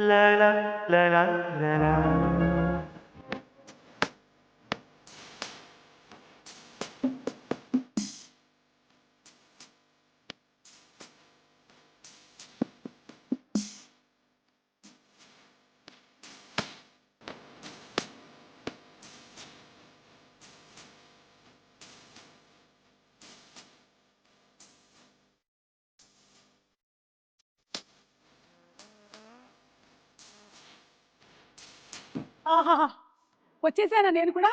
La la la la la la. ఆహాహా! వచ్చేసానా నేను కూడా?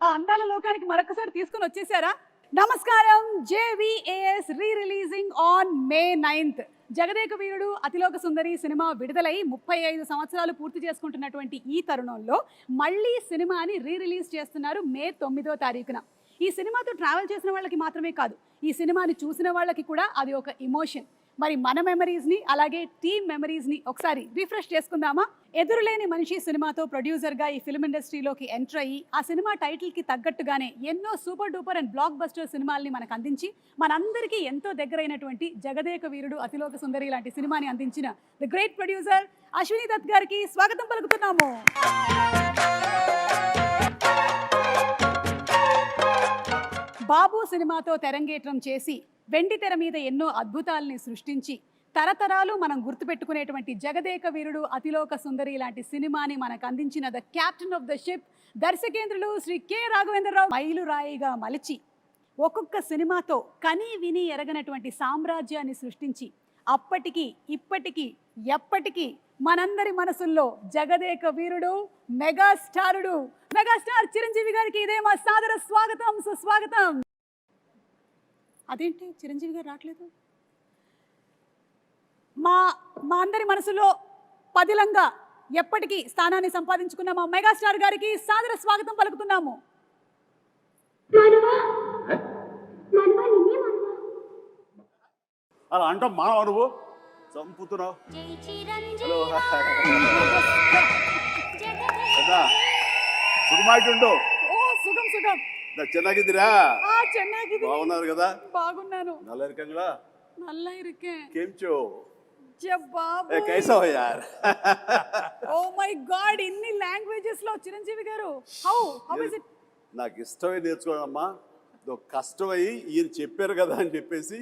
ఆ అందాల లోకానికి మరొకసారి తీసుకొని వచ్చేసారా? నమస్కారం. JVAS re releasing on May 9th. Jagadeka Veerudu Athiloka Sundari cinema విడుదలై 35 సంవత్సరాలు పూర్తి చేసుకుంటున్నటువంటి ఈ తరుణంలో మళ్ళీ సినిమాని రీ రిలీజ్ చేస్తున్నారు మే 9వ తారీఖున. ఈ సినిమాతో ట్రావెల్ చేసిన వాళ్ళకి మాత్రమే కాదు, ఈ సినిమాని చూసిన వాళ్ళకి కూడా అది ఒక ఇమోషన్. మరి మన మెమరీస్ని అలాగే టీమ్ మెమరీస్ని ఒకసారి రిఫ్రెష్ చేసుకుందామా? ఎదురులేని మనిషి సినిమాతో ప్రొడ్యూసర్గా ఈ ఫిల్మ్ ఇండస్ట్రీలోకి ఎంటర్ అయ్యి ఆ సినిమా టైటిల్కి తగ్గట్టుగానే ఎన్నో super duper and blockbuster సినిమాల్ని మనకు అందించి మనందరికీ ఎంతో దగ్గరైనటువంటి జగదేక వీరుడు అతిలోక సుందరి లాంటి సినిమాని అందించిన the great producer Ashwini Dutt గారికి స్వాగతం పలుకుతున్నాము. బాబు సినిమాతో తెరంగేట్రం చేసి వెండి తెర మీద ఎన్నో అద్భుతాలని సృష్టించి తరతరాలు మనం గుర్తుపెట్టుకునేటువంటి జగదేక వీరుడు అతిలోక సుందరి లాంటి సినిమాని మనకు అందించిన the captain of the ship దర్శకేంద్రులు శ్రీ కె రాఘవేంద్రరావు మైలురాయిగా మలిచి ఒక్కొక్క సినిమాతో కని విని ఎరగనటువంటి సామ్రాజ్యాన్ని సృష్టించి అప్పటికి ఇప్పటికీ ఎప్పటికీ మనందరి మనసుల్లో జగదేక వీరుడు మెగాస్టార్ చిరంజీవి గారికి ఇదే మా సాదర స్వాగతం, సుస్వాగతం. అదేంటి చిరంజీవి గారు రావట్లేదు? మా అందరి మనసులో పదిలంగా ఎప్పటికీ స్థానాన్ని సంపాదించుకున్న మా మెగాస్టార్ గారికి సాదర స్వాగతం పలుకుతున్నాము. అలా అంటాం మా నువ్వు చంపుతున్నావు. సుఖమాయిట్టుండు. ఓ సుఖం సుఖం. ಚೆನ್ನಾಗಿದ್ದೀರಾ? ಚೆನ್ನಾಗಿದ್ದೀನಿ. బాగున్నారు కదా? బాగున్నాను. నల్ల ఇరుకంగా నల్ల ఇరుకే. కేంచో జబాబు. కైసా హో యార్? ఓ మై గాడ్, ఇన్ని లాంగ్వేజెస్ లో చిరంజీవి గారు హౌ ఇస్ ఇట్? నాకు ఇష్టమే నేర్చుకోవడమ్మా. కష్టమై ఈయన చెప్పారు కదా అని చెప్పేసి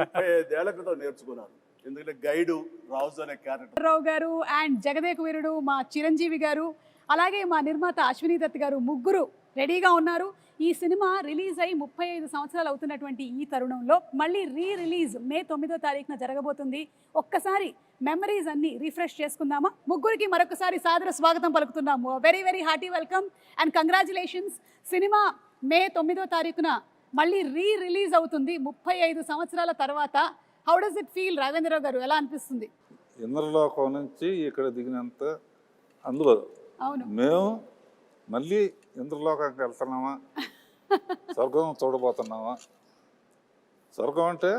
35 ఏళ్ల క్రితం నేర్చుకున్నాను. ఎందుకంటే గైడు రాజు అనే క్యారెక్టర్ రావు గారు అండ్ జగదేక వీరుడు మా చిరంజీవి గారు అలాగే మా నిర్మాత అశ్విని దత్ గారు ముగ్గురు రెడీగా ఉన్నారు. ఈ సినిమా రిలీజ్ అయ్యి 35 సంవత్సరాలు అవుతున్నటువంటి ఈ తరుణంలో మళ్ళీ రిలీజ్ మే 9వ తారీఖున జరగబోతుంది. ఒక్కసారి మెమరీస్ అన్ని రిఫ్రెష్ చేసుకుందామా? ముగ్గురికి మరొకసారి సాదర స్వాగతం పలుకుతున్నాము. Very very hearty welcome and congratulations. Cinema May 9వ తారీఖున మళ్ళీ రిలీజ్ అవుతుంది 35 సంవత్సరాల తర్వాత. How does it feel Raghavendra Rao garu? ఎలా అనిపిస్తుంది? ఇంద్రలోకం నుంచి ఇక్కడ దిగినంత అందులో అవును, మేము మళ్ళీ ఇంద్రలోకానికి వెళ్తున్నామా, స్వర్గం చూడబోతున్నామా? స్వర్గం అంటే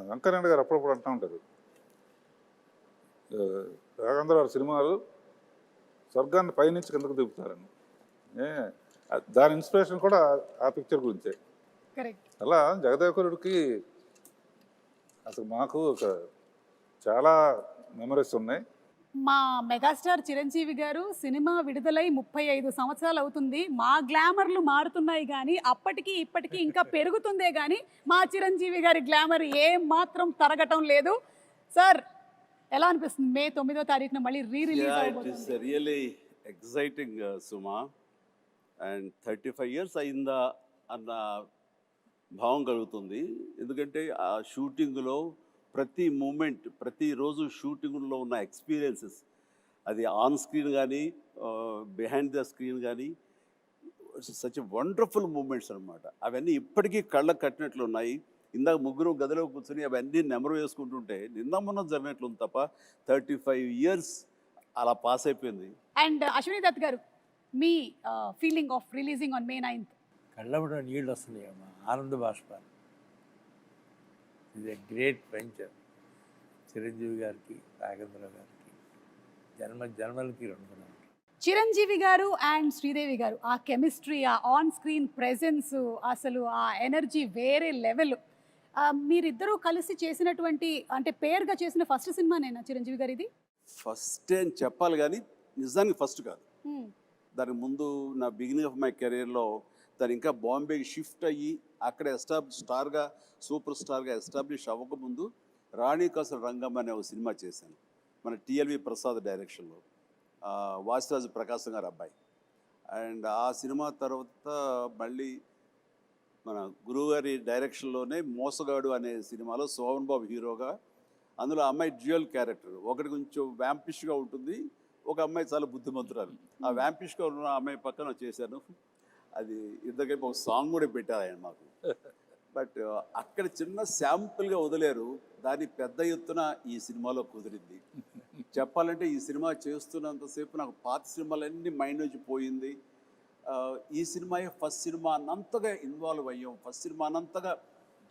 వెంకయ్యనాయుడు గారు అప్పుడప్పుడు అంటూ ఉంటారు, రాఘవేంద్ర గారి సినిమాలు స్వర్గాన్ని పైనుంచి కిందకు దిగుతారని. దాని ఇన్స్పిరేషన్ కూడా ఆ పిక్చర్ గురించే. అలా జగదేవకుడికి అసలు మాకు చాలా మెమరీస్ ఉన్నాయి. మా మెగాస్టార్ చిరంజీవి గారు సినిమా విడుదలై 35 సంవత్సరాలు అవుతుంది. మా గ్లామర్లు మారుతున్నాయి కానీ అప్పటికి ఇప్పటికీ ఇంకా పెరుగుతుందే కానీ మా చిరంజీవి గారి గ్లామర్ ఏం మాత్రం తరగటం లేదు. సార్ ఎలా అనిపిస్తుంది మే 9వ తారీఖున మళ్ళీ రిలీజ్ అవుతుంది? Really exciting Suma. And 35 years అయిందా అన్న భావం కలుగుతుంది. ఎందుకంటే ఆ షూటింగ్లో ప్రతి మూమెంట్, ప్రతిరోజు షూటింగ్లో ఉన్న ఎక్స్పీరియన్సెస్, అది ఆన్ స్క్రీన్ కానీ బిహైండ్ ద స్క్రీన్ కానీ సచ్ వండర్ఫుల్ మూమెంట్స్ అనమాట. అవన్నీ ఇప్పటికీ కళ్ళకు కట్టినట్లు ఉన్నాయి. ఇందాక ముగ్గురు గదిలో కూర్చొని అవన్నీ నెమరు వేసుకుంటుంటే నిన్న మొన్న జరిగినట్లు ఉంది తప్ప 35 years అలా పాస్ అయిపోయింది. అండ్ అశ్విని దత్ గారు, మీ feeling of releasing on May 9th? కళ్ళబడిన నీళ్ళు వస్తున్నాయి అమ్మా, ఆనంద బాష్పాలు. ఇది గ్రేట్ వెంచర్. చిరంజీవి గారికి, రాఘవేంద్ర గారికి జన్మలకి రుణపడి. చిరంజీవి గారు అండ్ శ్రీదేవి గారు ఆ కెమిస్ట్రీ, ఆ ఆన్ స్క్రీన్ ప్రెజెన్స్, అసలు ఆ ఎనర్జీ వేరే లెవెల్. మీరిద్దరూ కలిసి చేసినటువంటి అంటే పేరుగా చేసిన ఫస్ట్ సినిమానేనా చిరంజీవి గారు ఇది? ఫస్ట్ అని చెప్పాలి కానీ నిజానికి ఫస్ట్ కాదు. దానికి ముందు నా బిగినింగ్ ఆఫ్ మై కెరీర్లో దాని ఇంకా బాంబేకి షిఫ్ట్ అయ్యి అక్కడ స్టార్గా సూపర్ స్టార్గా ఎస్టాబ్లిష్ అవ్వకముందు రాణి కసర రంగం అనే ఒక సినిమా చేశాను మన టిఎల్వి ప్రసాద్ డైరెక్షన్లో, వాసిరాజు ప్రకాశం గారు అబ్బాయి. అండ్ ఆ సినిమా తర్వాత మళ్ళీ మన గురువుగారి డైరెక్షన్లోనే మోసగాడు అనే సినిమాలో సోమన్ బాబు హీరోగా, అందులో అమ్మాయి డ్యూయల్ క్యారెక్టర్, ఒకటి కొంచెం వ్యాంపిష్గా ఉంటుంది, ఒక అమ్మాయి చాలా బుద్ధిమంతురాలు. ఆ వ్యాంపిష్గా ఉన్న అమ్మాయి పక్కన చేశాను. అది ఇద్దరికైపు ఒక సాంగ్ కూడా పెట్టారు ఆయన మాకు. బట్ అక్కడ చిన్న శాంపుల్గా వదిలేరు, దాన్ని పెద్ద ఎత్తున ఈ సినిమాలో కుదిరింది. చెప్పాలంటే ఈ సినిమా చేస్తున్నంతసేపు నాకు పాత సినిమాలన్నీ మైండ్ నుంచి పోయింది. ఈ సినిమా ఫస్ట్ సినిమా అన్నంతగా ఇన్వాల్వ్ అయ్యాం, ఫస్ట్ సినిమా అన్నంతగా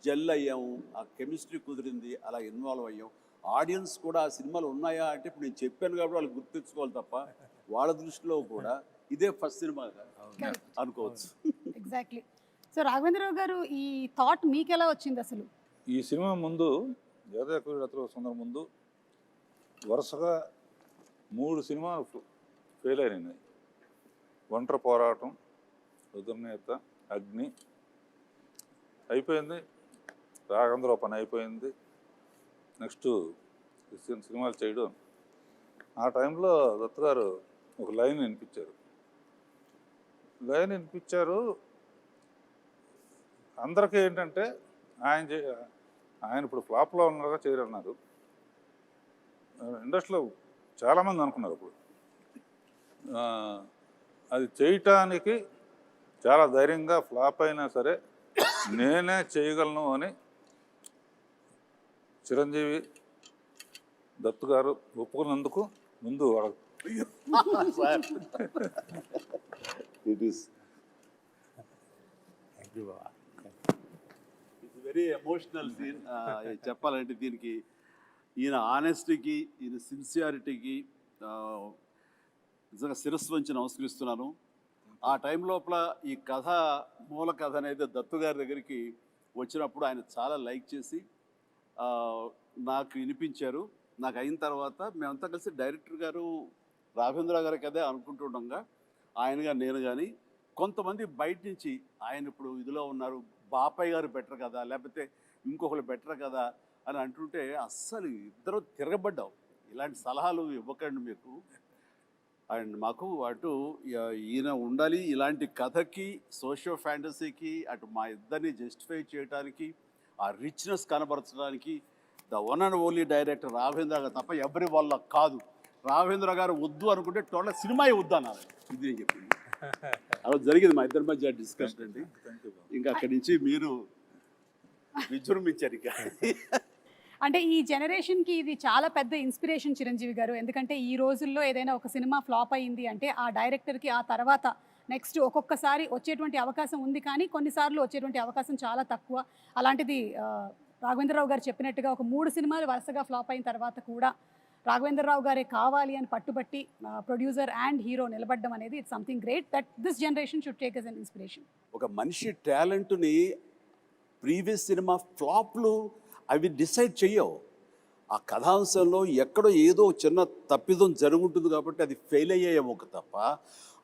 జెల్ అయ్యాము, ఆ కెమిస్ట్రీ కుదిరింది, అలా ఇన్వాల్వ్ అయ్యాం. ఆడియన్స్ కూడా ఆ సినిమాలు ఉన్నాయా అంటే ఇప్పుడు నేను చెప్పాను కాబట్టి వాళ్ళు గుర్తించుకోవాలి తప్ప వాళ్ళ దృష్టిలో కూడా ఇదే ఫస్ట్ సినిమా అనుకోవచ్చు. ఎగ్జాక్ట్లీ. సో రాఘవేంద్రరావు గారు ఈ థాట్ మీకు ఎలా వచ్చింది అసలు? ఈ సినిమా ముందు జగదేక సుందరం ముందు వరుసగా 3 సినిమాలు ఫెయిల్ అయినాయి. ఒంటరి పోరాటం, రుద్రనేత, అగ్ని అయిపోయింది, రాఘవేంద్ర పని అయిపోయింది, నెక్స్ట్ సినిమాలు చేయడం. ఆ టైంలో దత్తు గారు ఒక లైన్ వినిపించారు. అందరికీ ఏంటంటే ఆయన ఇప్పుడు ఫ్లాప్లో ఉన్నారుగా చేయరన్నారు. ఇండస్ట్రీలో చాలామంది అనుకున్నారు ఇప్పుడు అది చేయటానికి చాలా ధైర్యంగా ఫ్లాప్ అయినా సరే నేనే చేయగలను అని చిరంజీవి దత్తు గారు ఒప్పుకున్నందుకు ముందు it is it's very emotional scene. చెప్పాలంటే దీనికి ఈయన ఆనెస్టీకి, ఈయన సిన్సియారిటీకి నిజంగా శిరస్సు వంచి నమస్కరిస్తున్నాను. ఆ టైం లోపల ఈ కథ మూల కథ అనేది దత్తు గారి దగ్గరికి వచ్చినప్పుడు ఆయన చాలా లైక్ చేసి నాకు వినిపించారు. నాకు అయిన తర్వాత మేమంతా కలిసి డైరెక్టర్ గారు రాఘవేంద్ర గారి కదే అనుకుంటుండగా ఆయనగా నేను కానీ కొంతమంది బయట నుంచి ఆయన ఇప్పుడు ఇదిలో ఉన్నారు, బాపయ్య గారు బెటర్ కదా లేకపోతే ఇంకొకరు బెటర్ కదా అని అంటుంటే అస్సలు ఇద్దరు తిరగబడ్డాం. ఇలాంటి సలహాలు ఇవ్వకండి మీకు. అండ్ మాకు అటు ఈయన ఉండాలి ఇలాంటి కథకి, సోషియో ఫ్యాంటసీకి, అటు మా ఇద్దరిని జస్టిఫై చేయడానికి, ఆ రిచ్నెస్ కనబరచడానికి the one and only director Raghavendra garu తప్ప ఎవరి వల్ల కాదు. రాఘవేంద్ర గారు వద్దు అనుకుంటే టోటల్ సినిమా వద్దు అన్నారు. ఇది నేను చెప్పింది. అలా జరిగింది మా ఇద్దరి మధ్య డిస్కషన్ అండి. ఇంకా అక్కడి నుంచి మీరు విజృంభించారు. ఇంకా అంటే ఈ జనరేషన్కి ఇది చాలా పెద్ద ఇన్స్పిరేషన్ చిరంజీవి గారు. ఎందుకంటే ఈ రోజుల్లో ఏదైనా ఒక సినిమా ఫ్లాప్ అయింది అంటే ఆ డైరెక్టర్కి ఆ తర్వాత నెక్స్ట్ ఒక్కొక్కసారి వచ్చేటువంటి అవకాశం ఉంది, కానీ కొన్నిసార్లు వచ్చేటువంటి అవకాశం చాలా తక్కువ. అలాంటిది రాఘవేంద్రరావు గారు చెప్పినట్టుగా ఒక 3 సినిమాలు వరుసగా ఫ్లాప్ అయిన తర్వాత కూడా రాఘవేంద్రరావు గారే కావాలి అని పట్టుబట్టి ప్రొడ్యూసర్ అండ్ హీరో నిలబడడం అనేది it's something great that this generation should take as an inspiration. ఒక మనిషి టాలెంట్ని ప్రీవియస్ సినిమా ఫ్లాప్లు అవి డిసైడ్ చెయ్యవు. ఆ కథాంశంలో ఎక్కడో ఏదో చిన్న తప్పిదం జరుగుంటుంది కాబట్టి అది ఫెయిల్ అయ్యేమో తప్ప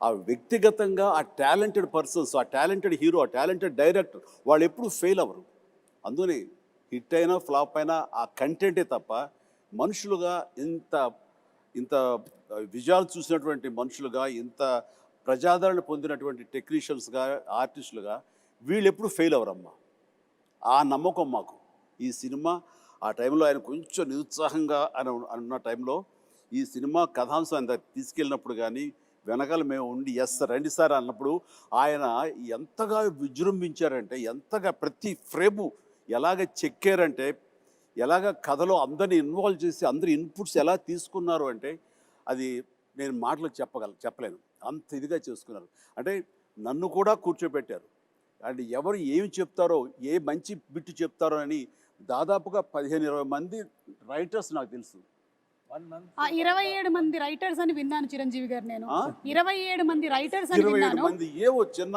ఆ వ్యక్తిగతంగా ఆ టాలెంటెడ్ పర్సన్స్, ఆ టాలెంటెడ్ హీరో, ఆ టాలెంటెడ్ డైరెక్టర్ వాళ్ళు ఎప్పుడు ఫెయిల్ అవ్వరు. అందుకని హిట్ అయినా ఫ్లాప్ అయినా ఆ కంటెంటే తప్ప మనుషులుగా ఇంత విజయాలు చూసినటువంటి మనుషులుగా, ఇంత ప్రజాదరణ పొందినటువంటి టెక్నీషియన్స్గా, ఆర్టిస్టులుగా వీళ్ళు ఎప్పుడు ఫెయిల్ అవ్వరమ్మా. ఆ నమ్మకం మాకు. ఈ సినిమా ఆ టైంలో ఆయన కొంచెం నిరుత్సాహంగా అన్న టైంలో ఈ సినిమా కథాంశం ఆయన తీసుకెళ్ళినప్పుడు కానీ వెనకాల మేము ఉండి ఎస్ రండి సార్ అన్నప్పుడు ఆయన ఎంతగా విజృంభించారంటే, ఎంతగా ప్రతి ఫ్రేము ఎలాగ చెక్కారంటే, ఎలాగ కథలో అందరిని ఇన్వాల్వ్ చేసి అందరి ఇన్పుట్స్ ఎలా తీసుకున్నారు అంటే అది నేను మాటలు చెప్పలేను. అంత ఇదిగా చేసుకున్నారు. అంటే నన్ను కూడా కూర్చోబెట్టారు. అండ్ ఎవరు ఏమి చెప్తారో, ఏ మంచి బిట్టు చెప్తారో అని దాదాపుగా 15-20 మంది రైటర్స్ నాకు తెలుసు. 27 మంది రైటర్స్ అని విన్నాను చిరంజీవి గారు. నేను 27 మంది రైటర్స్ అని విన్నాను. 27 మంది ఏవో చిన్న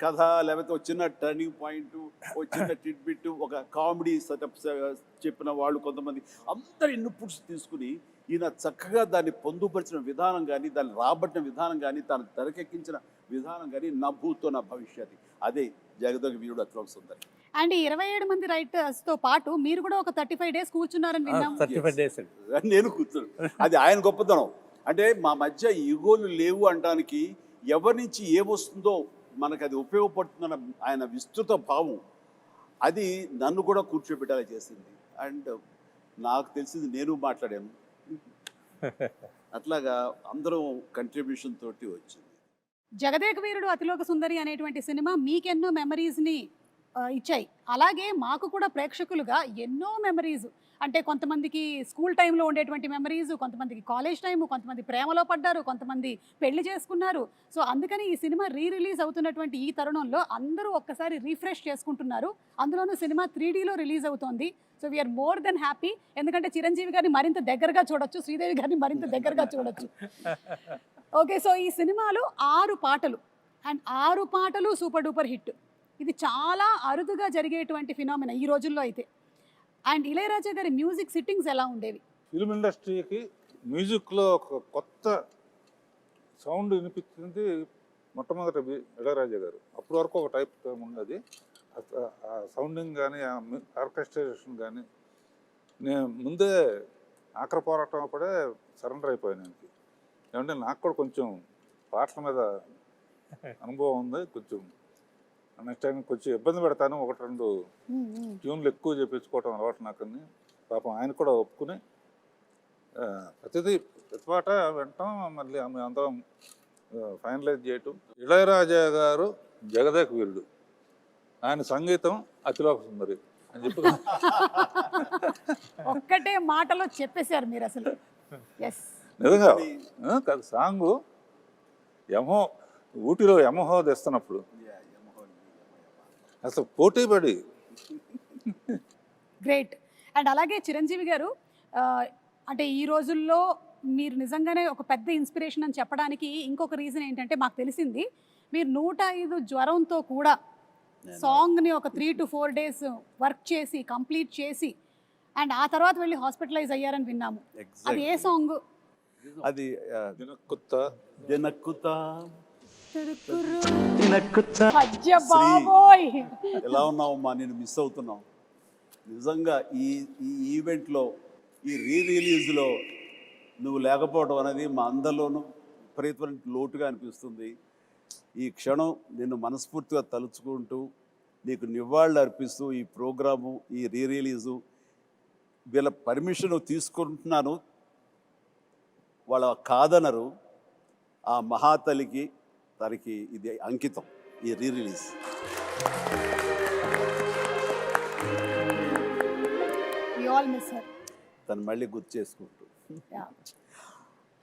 కథ, లేకపోతే ఒక చిన్న టర్నింగ్ పాయింట్, ఒక చిన్న టిడ్బిట్, ఒక కామెడీ సెటప్ చెప్పిన వాళ్ళు కొంతమంది, అందరి ఇన్పుట్స్ తీసుకుని ఈయన చక్కగా దాన్ని పొందుపరిచిన విధానం కానీ, దాన్ని రాబట్టిన విధానం కానీ, దాన్ని తెరకెక్కించిన విధానం కానీ నా భూతో నా భవిష్యత్. అదే జగదేక వీరుడు అతిలోక సుందరి. అండ్ 27 మంది రైటర్స్ తో పాటు మీరు కూడా ఒక 35 డేస్ కూర్చున్నారని విన్నాం. 35 డేస్ అండి. నేను కూర్చున్నాను. అది ఆయన గొప్పతనం. అంటే మా మధ్య ఈగోలు లేవు అనడానికి, ఎవరి నుంచి ఏమొస్తుందో మనకు అది ఉపయోగపడుతుందన్న ఆయన విస్తృత భావం, అది నన్ను కూడా కూర్చోబెట్టేలా చేసింది. అండ్ నాకు తెలిసింది నేను మాట్లాడాను, అట్లాగా అందరం కంట్రిబ్యూషన్ తోటి వచ్చింది. జగదేక వీరుడు అతిలోక సుందరి అనేటువంటి సినిమా మీకెన్నో మెమరీస్ని ఇచ్చాయి. అలాగే మాకు కూడా ప్రేక్షకులుగా ఎన్నో మెమరీస్, అంటే కొంతమందికి స్కూల్ టైంలో ఉండేటువంటి మెమరీస్, కొంతమందికి కాలేజ్ టైము, కొంతమంది ప్రేమలో పడ్డారు, కొంతమంది పెళ్లి చేసుకున్నారు. సో అందుకని ఈ సినిమా రిలీజ్ అవుతున్నటువంటి ఈ తరుణంలో అందరూ ఒక్కసారి రీఫ్రెష్ చేసుకుంటున్నారు. అందులోనూ సినిమా 3Dలో రిలీజ్ అవుతోంది. So we're more than happy. ఎందుకంటే చిరంజీవి గారిని మరింత దగ్గరగా చూడొచ్చు, శ్రీదేవి గారిని మరింత దగ్గరగా చూడొచ్చు. ఓకే, సో ఈ సినిమాలో 6 పాటలు, అండ్ 6 పాటలు సూపర్ డూపర్ హిట్. ఇది చాలా అరుదుగా జరిగేటువంటి ఫినామినా ఈ రోజుల్లో అయితే. అండ్ ఇళయరాజా గారి మ్యూజిక్ సిట్టింగ్స్ ఎలా ఉండేవి? ఫిల్మ్ ఇండస్ట్రీకి మ్యూజిక్లో ఒక కొత్త సౌండ్ వినిపించింది మొట్టమొదటి ఇళయరాజా గారు. అప్పటి వరకు ఒక టైప్ ఉన్నది. ఆ సౌండింగ్ కానీ, ఆ ఆర్కెస్ట్రేషన్ కానీ, నేను ముందే ఆఖరి పోరాటం అప్పుడే సరెండర్ అయిపోయాను ఆయనకి. ఏమంటే నాకు కూడా కొంచెం పాటల మీద అనుభవం ఉంది. కొంచెం నెక్స్ట్ టైం కొంచెం ఇబ్బంది పెడతాను, 1-2 ట్యూన్లు ఎక్కువ చేయించుకోవటం అలవాటు నాకని. పాపం ఆయన కూడా ఒప్పుకుని ప్రతి పాట వింటాం, మళ్ళీ ఆమె అందరం ఫైనలైజ్ చేయటం. ఇళయరాజా గారు జగదేక వీరుడు, ఆయన సంగీతం అతిలోక సుందరి అని చెప్పి ఒక్కటే మాటలో చెప్పేశారు మీరు అసలు. ఎస్, నిజంగా కాదు. సాంగు యమహో, ఊటీలో యమహో తెస్తున్నప్పుడు అసలు పోటీ పడి. గ్రేట్. అండ్ అలాగే చిరంజీవి గారు, అంటే ఈ రోజుల్లో మీరు నిజంగానే ఒక పెద్ద ఇన్స్పిరేషన్ అని చెప్పడానికి ఇంకొక రీజన్ ఏంటంటే, మాకు తెలిసింది మీరు 105 జ్వరంతో కూడా సాంగ్ని ఒక 3 to 4 days వర్క్ చేసి కంప్లీట్ చేసి, అండ్ ఆ తర్వాత వెళ్ళి హాస్పిటలైజ్ అయ్యారని విన్నాము. అది ఏ సాంగ్? అది ఎలా ఉన్నావమ్మా, నేను మిస్ అవుతున్నావు. నిజంగా ఈ ఈవెంట్లో, ఈ రిలీజ్లో నువ్వు లేకపోవడం అనేది మా అందరిలోనూ విపరీతమైన లోటుగా అనిపిస్తుంది. ఈ క్షణం నిన్ను మనస్ఫూర్తిగా తలుచుకుంటూ, నీకు నివాళులు అర్పిస్తూ, ఈ ప్రోగ్రాము, ఈ రిలీజు, వీళ్ళ పర్మిషన్ తీసుకుంటున్నాను, వాళ్ళ కాదనరు. ఆ మహాతలికి తనకి ఇది అంకితం, ఈ రిలీజ్. తను మళ్ళీ గుర్తు చేసుకుంటూ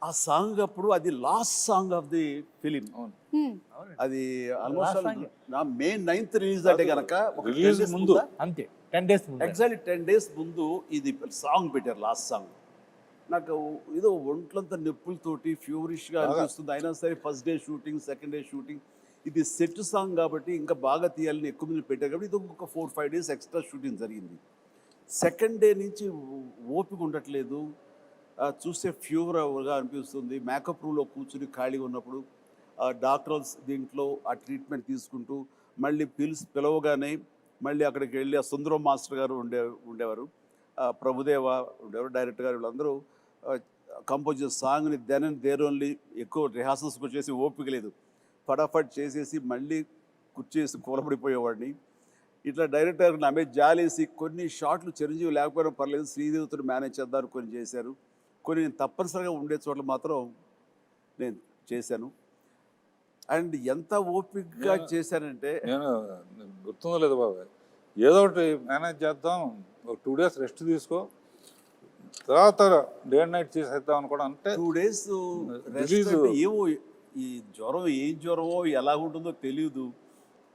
ఆ సాంగ్ అప్పుడు, అది last song of the film. అది ఆల్మోస్ట్ నా May 9th రిలీజ్ అంటే కనుక రిలీజ్ ముందు అంతే 10 days ముందు, ఎగ్జాక్ట్లీ 10 days ముందు ఇది సాంగ్ పెట్టారు, లాస్ట్ సాంగ్. నాకు ఏదో ఒంట్లంతా నొప్పులతోటి ఫ్యూరిష్గా అనిపిస్తుంది. అయినా సరే first day shooting, second day shooting, ఇది సెట్ సాంగ్ కాబట్టి ఇంకా బాగా తీయాలని ఎక్కువ మంది పెట్టారు కాబట్టి ఇది ఇంకొక 4-5 days ఎక్స్ట్రా షూటింగ్ జరిగింది. సెకండ్ డే నుంచి ఓపిక ఉండట్లేదు, చూస్తే ఫీవర్గా అనిపిస్తుంది. మేకప్ రూమ్లో కూర్చుని ఖాళీగా ఉన్నప్పుడు డాక్టర్స్ దీంట్లో ఆ ట్రీట్మెంట్ తీసుకుంటూ, మళ్ళీ పిలవగానే మళ్ళీ అక్కడికి వెళ్ళి ఆ సుందరం మాస్టర్ గారు ఉండేవారు, ప్రభుదేవ ఉండేవారు, డైరెక్టర్ గారు, వీళ్ళందరూ కంపోజ్ చేసే సాంగ్ని దెన్ అండ్ దేర్ ఓన్లీ. ఎక్కువ రిహార్సల్స్ చేసి ఓపిక లేదు, ఫటాఫట్ చేసేసి మళ్ళీ కుర్చేసి కూలబడిపోయేవాడిని. ఇట్లా డైరెక్టర్ నా మీద జాలేసి కొన్ని షాట్లు చిరంజీవి లేకపోయినా పర్లేదు, శ్రీదేవితో మేనేజ్ చేద్దారు, కొన్ని చేశారు. కొన్ని నేను తప్పనిసరిగా ఉండే చోట్ల మాత్రం నేను చేశాను. అండ్ ఎంత ఓపికగా చేశానంటే, నేను గుర్తుందో లేదు బాబాయ్, ఏదో ఒకటి మేనేజ్ చేద్దాం, ఒక 2 days రెస్ట్ తీసుకో, తర్వాత డే అండ్ నైట్ చేసేద్దాం అని కూడా. అంటే 2 days ఏమో ఈ జ్వరం ఏం జ్వరమో ఎలా ఉంటుందో తెలియదు.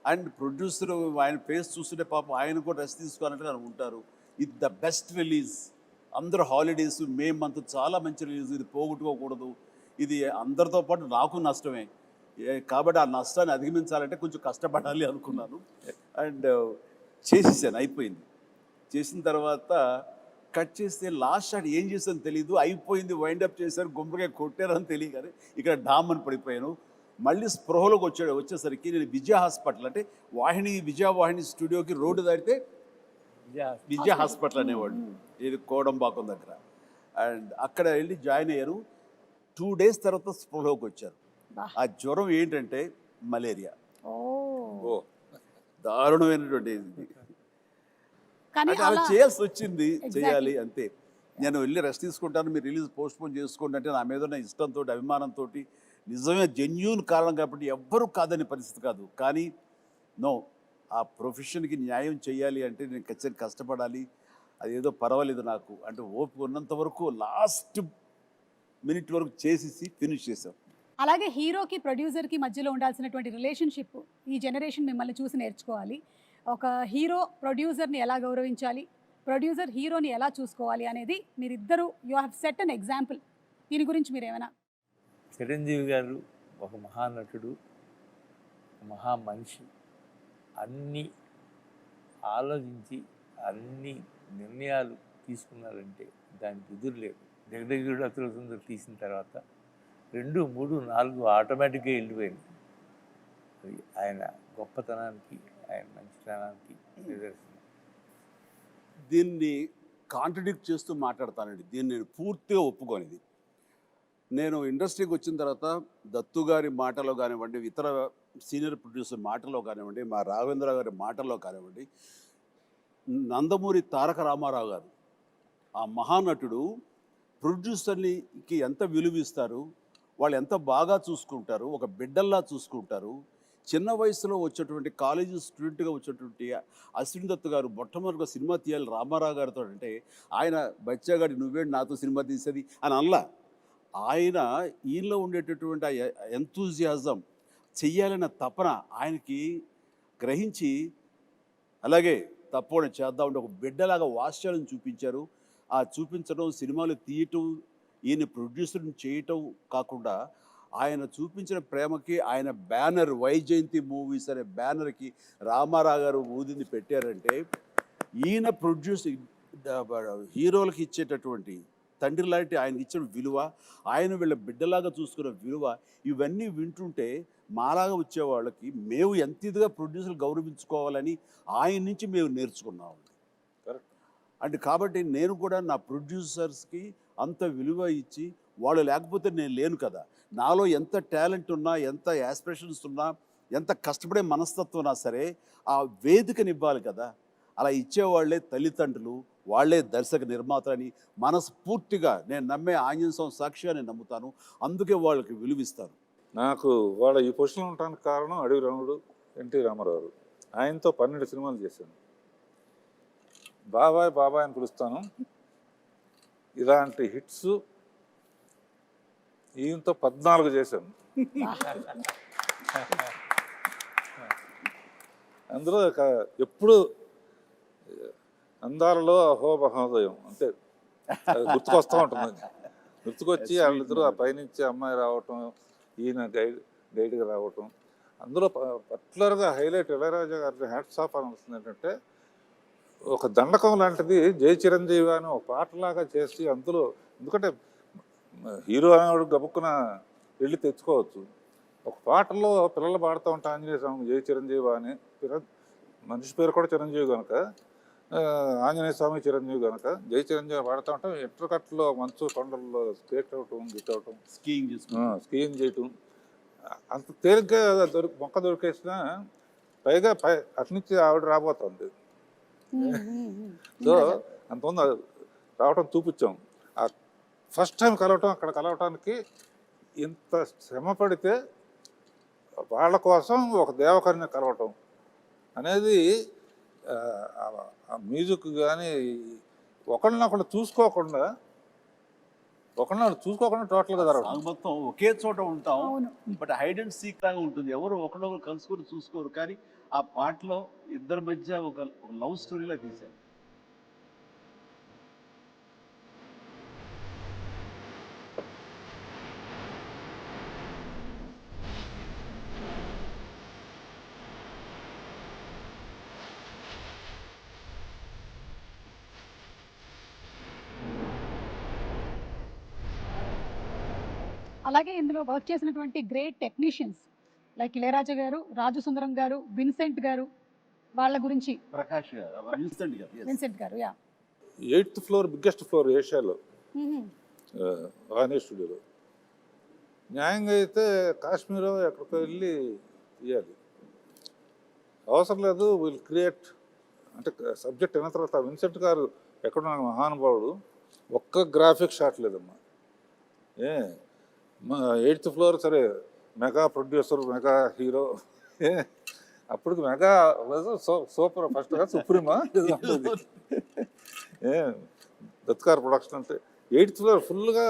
అండ్ ప్రొడ్యూసర్ ఆయన ఫేస్ చూస్తుంటే పాపం ఆయన కూడా రెస్ట్ తీసుకోవాలంటే ఉంటారు. ఇది ద బెస్ట్ రిలీజ్. అందరూ హాలిడేస్, May month చాలా మంచి రిలీజ్, ఇది పోగొట్టుకోకూడదు. ఇది అందరితో పాటు నాకు నష్టమే. కాబట్టి ఆ నష్టాన్ని అధిగమించాలంటే కొంచెం కష్టపడాలి అనుకున్నాను. అండ్ చేసేసాను, అయిపోయింది. చేసిన తర్వాత కట్ చేస్తే లాస్ట్ షాట్ ఏం చేశాను తెలీదు, అయిపోయింది, వైండప్ చేశారు, గుమ్మడికాయ కొట్టారు అని తెలియదు. కానీ ఇక్కడ డామ్ అని పడిపోయాను. మళ్ళీ స్పృహలోకి వచ్చేసరికి నేను విజయ హాస్పిటల్, అంటే విజయవాహిని స్టూడియోకి రోడ్డు దాటితే విజయ హాస్పిటల్ అనేవాడు, ఇది కోడంబాకం దగ్గర. అండ్ అక్కడ వెళ్ళి జాయిన్ అయ్యారు. 2 days తర్వాత స్పృహలోకి వచ్చారు. ఆ జ్వరం ఏంటంటే మలేరియా. ఓ దారుణమైనటువంటి కానీ అంటే అలా చేయాల్సి వచ్చింది, చేయాలి అంతే. నేను వెళ్ళి రెస్ట్ తీసుకుంటాను, మీరు రిలీజ్ పోస్ట్పోన్ చేసుకోండి అంటే నా మీద ఉన్న ఇష్టంతో, అభిమానంతో, నిజమే జెన్యూన్ కారణం కాబట్టి ఎవ్వరూ కాదని పరిస్థితి కాదు. కానీ నో, ఆ ప్రొఫెషన్కి న్యాయం చేయాలి అంటే నేను ఖచ్చితంగా కష్టపడాలి. అదేదో పర్వాలేదు నాకు అంటే ఓపిక ఉన్నంత వరకు లాస్ట్ మినిట్ వరకు చేసేసి ఫినిష్ చేసాం. అలాగే హీరోకి ప్రొడ్యూసర్కి మధ్యలో ఉండాల్సినటువంటి రిలేషన్షిప్ ఈ జనరేషన్ మిమ్మల్ని చూసి నేర్చుకోవాలి. ఒక హీరో ప్రొడ్యూసర్ని ఎలా గౌరవించాలి, ప్రొడ్యూసర్ హీరోని ఎలా చూసుకోవాలి అనేది మీరిద్దరూ you have set an example. దీని గురించి మీరు ఏమైనా? చిరంజీవి గారు ఒక మహానటుడు, మహా మనిషి. అన్నీ ఆలోచించి అన్ని నిర్ణయాలు తీసుకున్నారంటే దానికి ఎదురు లేదు. దగ్గర అతుల సుందరి తీసిన తర్వాత 2, 3, 4 ఆటోమేటిక్గా వెళ్ళిపోయింది. అది ఆయన గొప్పతనానికి, ఆయన మంచితనానికి నిదర్శనం. దీన్ని కాంట్రడిక్ట్ చేస్తూ మాట్లాడతానండి. దీన్ని నేను పూర్తిగా ఒప్పుకోనిది. నేను ఇండస్ట్రీకి వచ్చిన తర్వాత దత్తు గారి మాటలో కానివ్వండి, ఇతర సీనియర్ ప్రొడ్యూసర్ మాటలో కానివ్వండి, మా రాఘవేంద్ర గారి మాటల్లో కానివ్వండి, నందమూరి తారక రామారావు గారు ఆ మహానటుడు ప్రొడ్యూసర్కి ఎంత విలువ ఇస్తారు, వాళ్ళు ఎంత బాగా చూసుకుంటారు, ఒక బిడ్డల్లా చూసుకుంటారు. చిన్న వయసులో వచ్చేటువంటి కాలేజీ స్టూడెంట్గా వచ్చేటువంటి అశ్విన్ దత్ గారు మొట్టమొదటిగా సినిమా తీయాలి రామారావు గారితో అంటే ఆయన బచ్చాగాడి నువ్వేంటి నాతో సినిమా తీసేది అని అనలా. ఆయన ఈయనలో ఉండేటటువంటి ఆ ఎంతూజియాజం, చెయ్యాలన్న తపన ఆయనకి గ్రహించి అలాగే తప్పకుండా చేద్దాం అంటే ఒక బిడ్డలాగా వాత్సల్యం చూపించారు. ఆ చూపించడం, సినిమాలు తీయటం, ఈయన ప్రొడ్యూసర్ని చేయటం కాకుండా ఆయన చూపించిన ప్రేమకి ఆయన బ్యానర్ వైజయంతి మూవీస్ అనే బ్యానర్కి రామారావు గారు ఊదింది పెట్టారంటే ఈయన హీరోలకు ఇచ్చేటటువంటి తండ్రి లాంటి ఆయనకి ఇచ్చిన విలువ, ఆయన వీళ్ళ బిడ్డలాగా చూసుకున్న విలువ, ఇవన్నీ వింటుంటే మాలాగా వచ్చే వాళ్ళకి మేము ఎంత ఇదిగా ప్రొడ్యూసర్లు గౌరవించుకోవాలని ఆయన నుంచి మేము నేర్చుకున్నాం. అంటే కాబట్టి నేను కూడా నా ప్రొడ్యూసర్స్కి అంత విలువ ఇచ్చి, వాళ్ళు లేకపోతే నేను లేను కదా. నాలో ఎంత టాలెంట్ ఉన్నా, ఎంత యాస్పిరేషన్స్ ఉన్నా, ఎంత కష్టపడే మనస్తత్వం ఉన్నా సరే ఆ వేదికనివ్వాలి కదా. అలా ఇచ్చేవాళ్లే తల్లిదండ్రులు, వాళ్లే దర్శక నిర్మాతలని మనస్ఫూర్తిగా నేను నమ్మే ఆంజనేయ స్వామి సాక్షిగా నేను నమ్ముతాను. అందుకే వాళ్ళకి విలువిస్తాను. నాకు వాళ్ళ ఈ పొజిషన్లో ఉండడానికి కారణం అడవి రాముడు, ఎన్టీ రామారావు. ఆయనతో 12 సినిమాలు చేశాను. బాబాయ్ బాబాయ్ అని పిలుస్తాను. ఇలాంటి హిట్స్ ఈయనతో 14 చేశాను. అందులో ఎప్పుడు అందాలలో అహో మహోదయం అంతే గుర్తుకొస్తూ ఉంటుంది. గుర్తుకొచ్చి వాళ్ళిద్దరూ ఆ పైనుంచి అమ్మాయి రావటం, ఈయన గైడ్గా రావటం. అందులో పర్టికులర్గా హైలైట్ ఇళయరాజా గారి హ్యాట్స్ ఆఫ్ అనిపిస్తుంది ఏంటంటే, ఒక దండకం లాంటిది జై చిరంజీవి అని ఒక పాటలాగా చేసి అందులో, ఎందుకంటే హీరో అనేవాడు గబుక్కున వెళ్ళి తెచ్చుకోవచ్చు. ఒక పాటలో పిల్లలు పాడుతూ ఉంటా ఆంజనేయ స్వామి జై చిరంజీవి అని, మనిషి పేరు కూడా చిరంజీవి కనుక, ఆంజనేయ స్వామి చిరంజీవి కనుక జై చిరంజీవి పాడుతూ ఉంటాం. ఎట్రకట్లో మంచు కొండల్లో స్కేట్ అవటం, గిట్ అవటం, స్కీయింగ్ చేయటం అంత తేలిగ్గా మొక్క దొరికేసిన, పైగా అట్నుంచి ఆవిడ రాబోతుంది. సో అంతమంది రావటం చూపించాం. ఆ ఫస్ట్ టైం కలవటం, అక్కడ కలవటానికి ఇంత శ్రమ పడితే వాళ్ళ కోసం ఒక దేవకరిని కలవటం అనేది మ్యూజిక్ కానీ ఒకళ్ళనొకళ్ళు చూసుకోకుండా టోటల్గా జరగదు. మొత్తం ఒకే చోట ఉంటాం, బట్ హైడ్ అండ్ సీక్ లాగా ఉంటుంది. ఎవరు ఒకళ్ళొకరు కలుసుకొని చూసుకోరు. కానీ ఆ పాటలో ఇద్దరి మధ్య ఒక లవ్ స్టోరీలా తీశారు. అలాగే ఇందులో వర్క్ చేసినటువంటి గ్రేట్ టెక్నీషియన్స్ లైక్ ఇళయరాజా గారు, రాజు సుందరం గారు, విన్సెంట్ గారు, వాళ్ళ గురించి. ప్రకాష్ గారు, Vincent garu, yes. Vincent garu, yeah. 8th floor biggest floor ఏషియాలో రానే స్టూడియోలో. న్యాయంగా అయితే కాశ్మీర్ ఎక్కడికో వెళ్ళి తీయాలి, అవసరం లేదు, విల్ క్రియేట్ అంటే సబ్జెక్ట్ అయిన తర్వాత విన్సెంట్ గారు ఎక్కడ మహానుభావుడు, ఒక్క గ్రాఫిక్ షాట్ లేదమ్మా. 8th ఫ్లోర్ సరే, మెగా ప్రొడ్యూసర్, మెగా హీరో, అప్పటికి మెగా సూపర్ ఫస్ట్ గా సుప్రీమా దత్కార్ ప్రొడక్షన్ అంటే 8th ఫ్లోర్ ఫుల్గా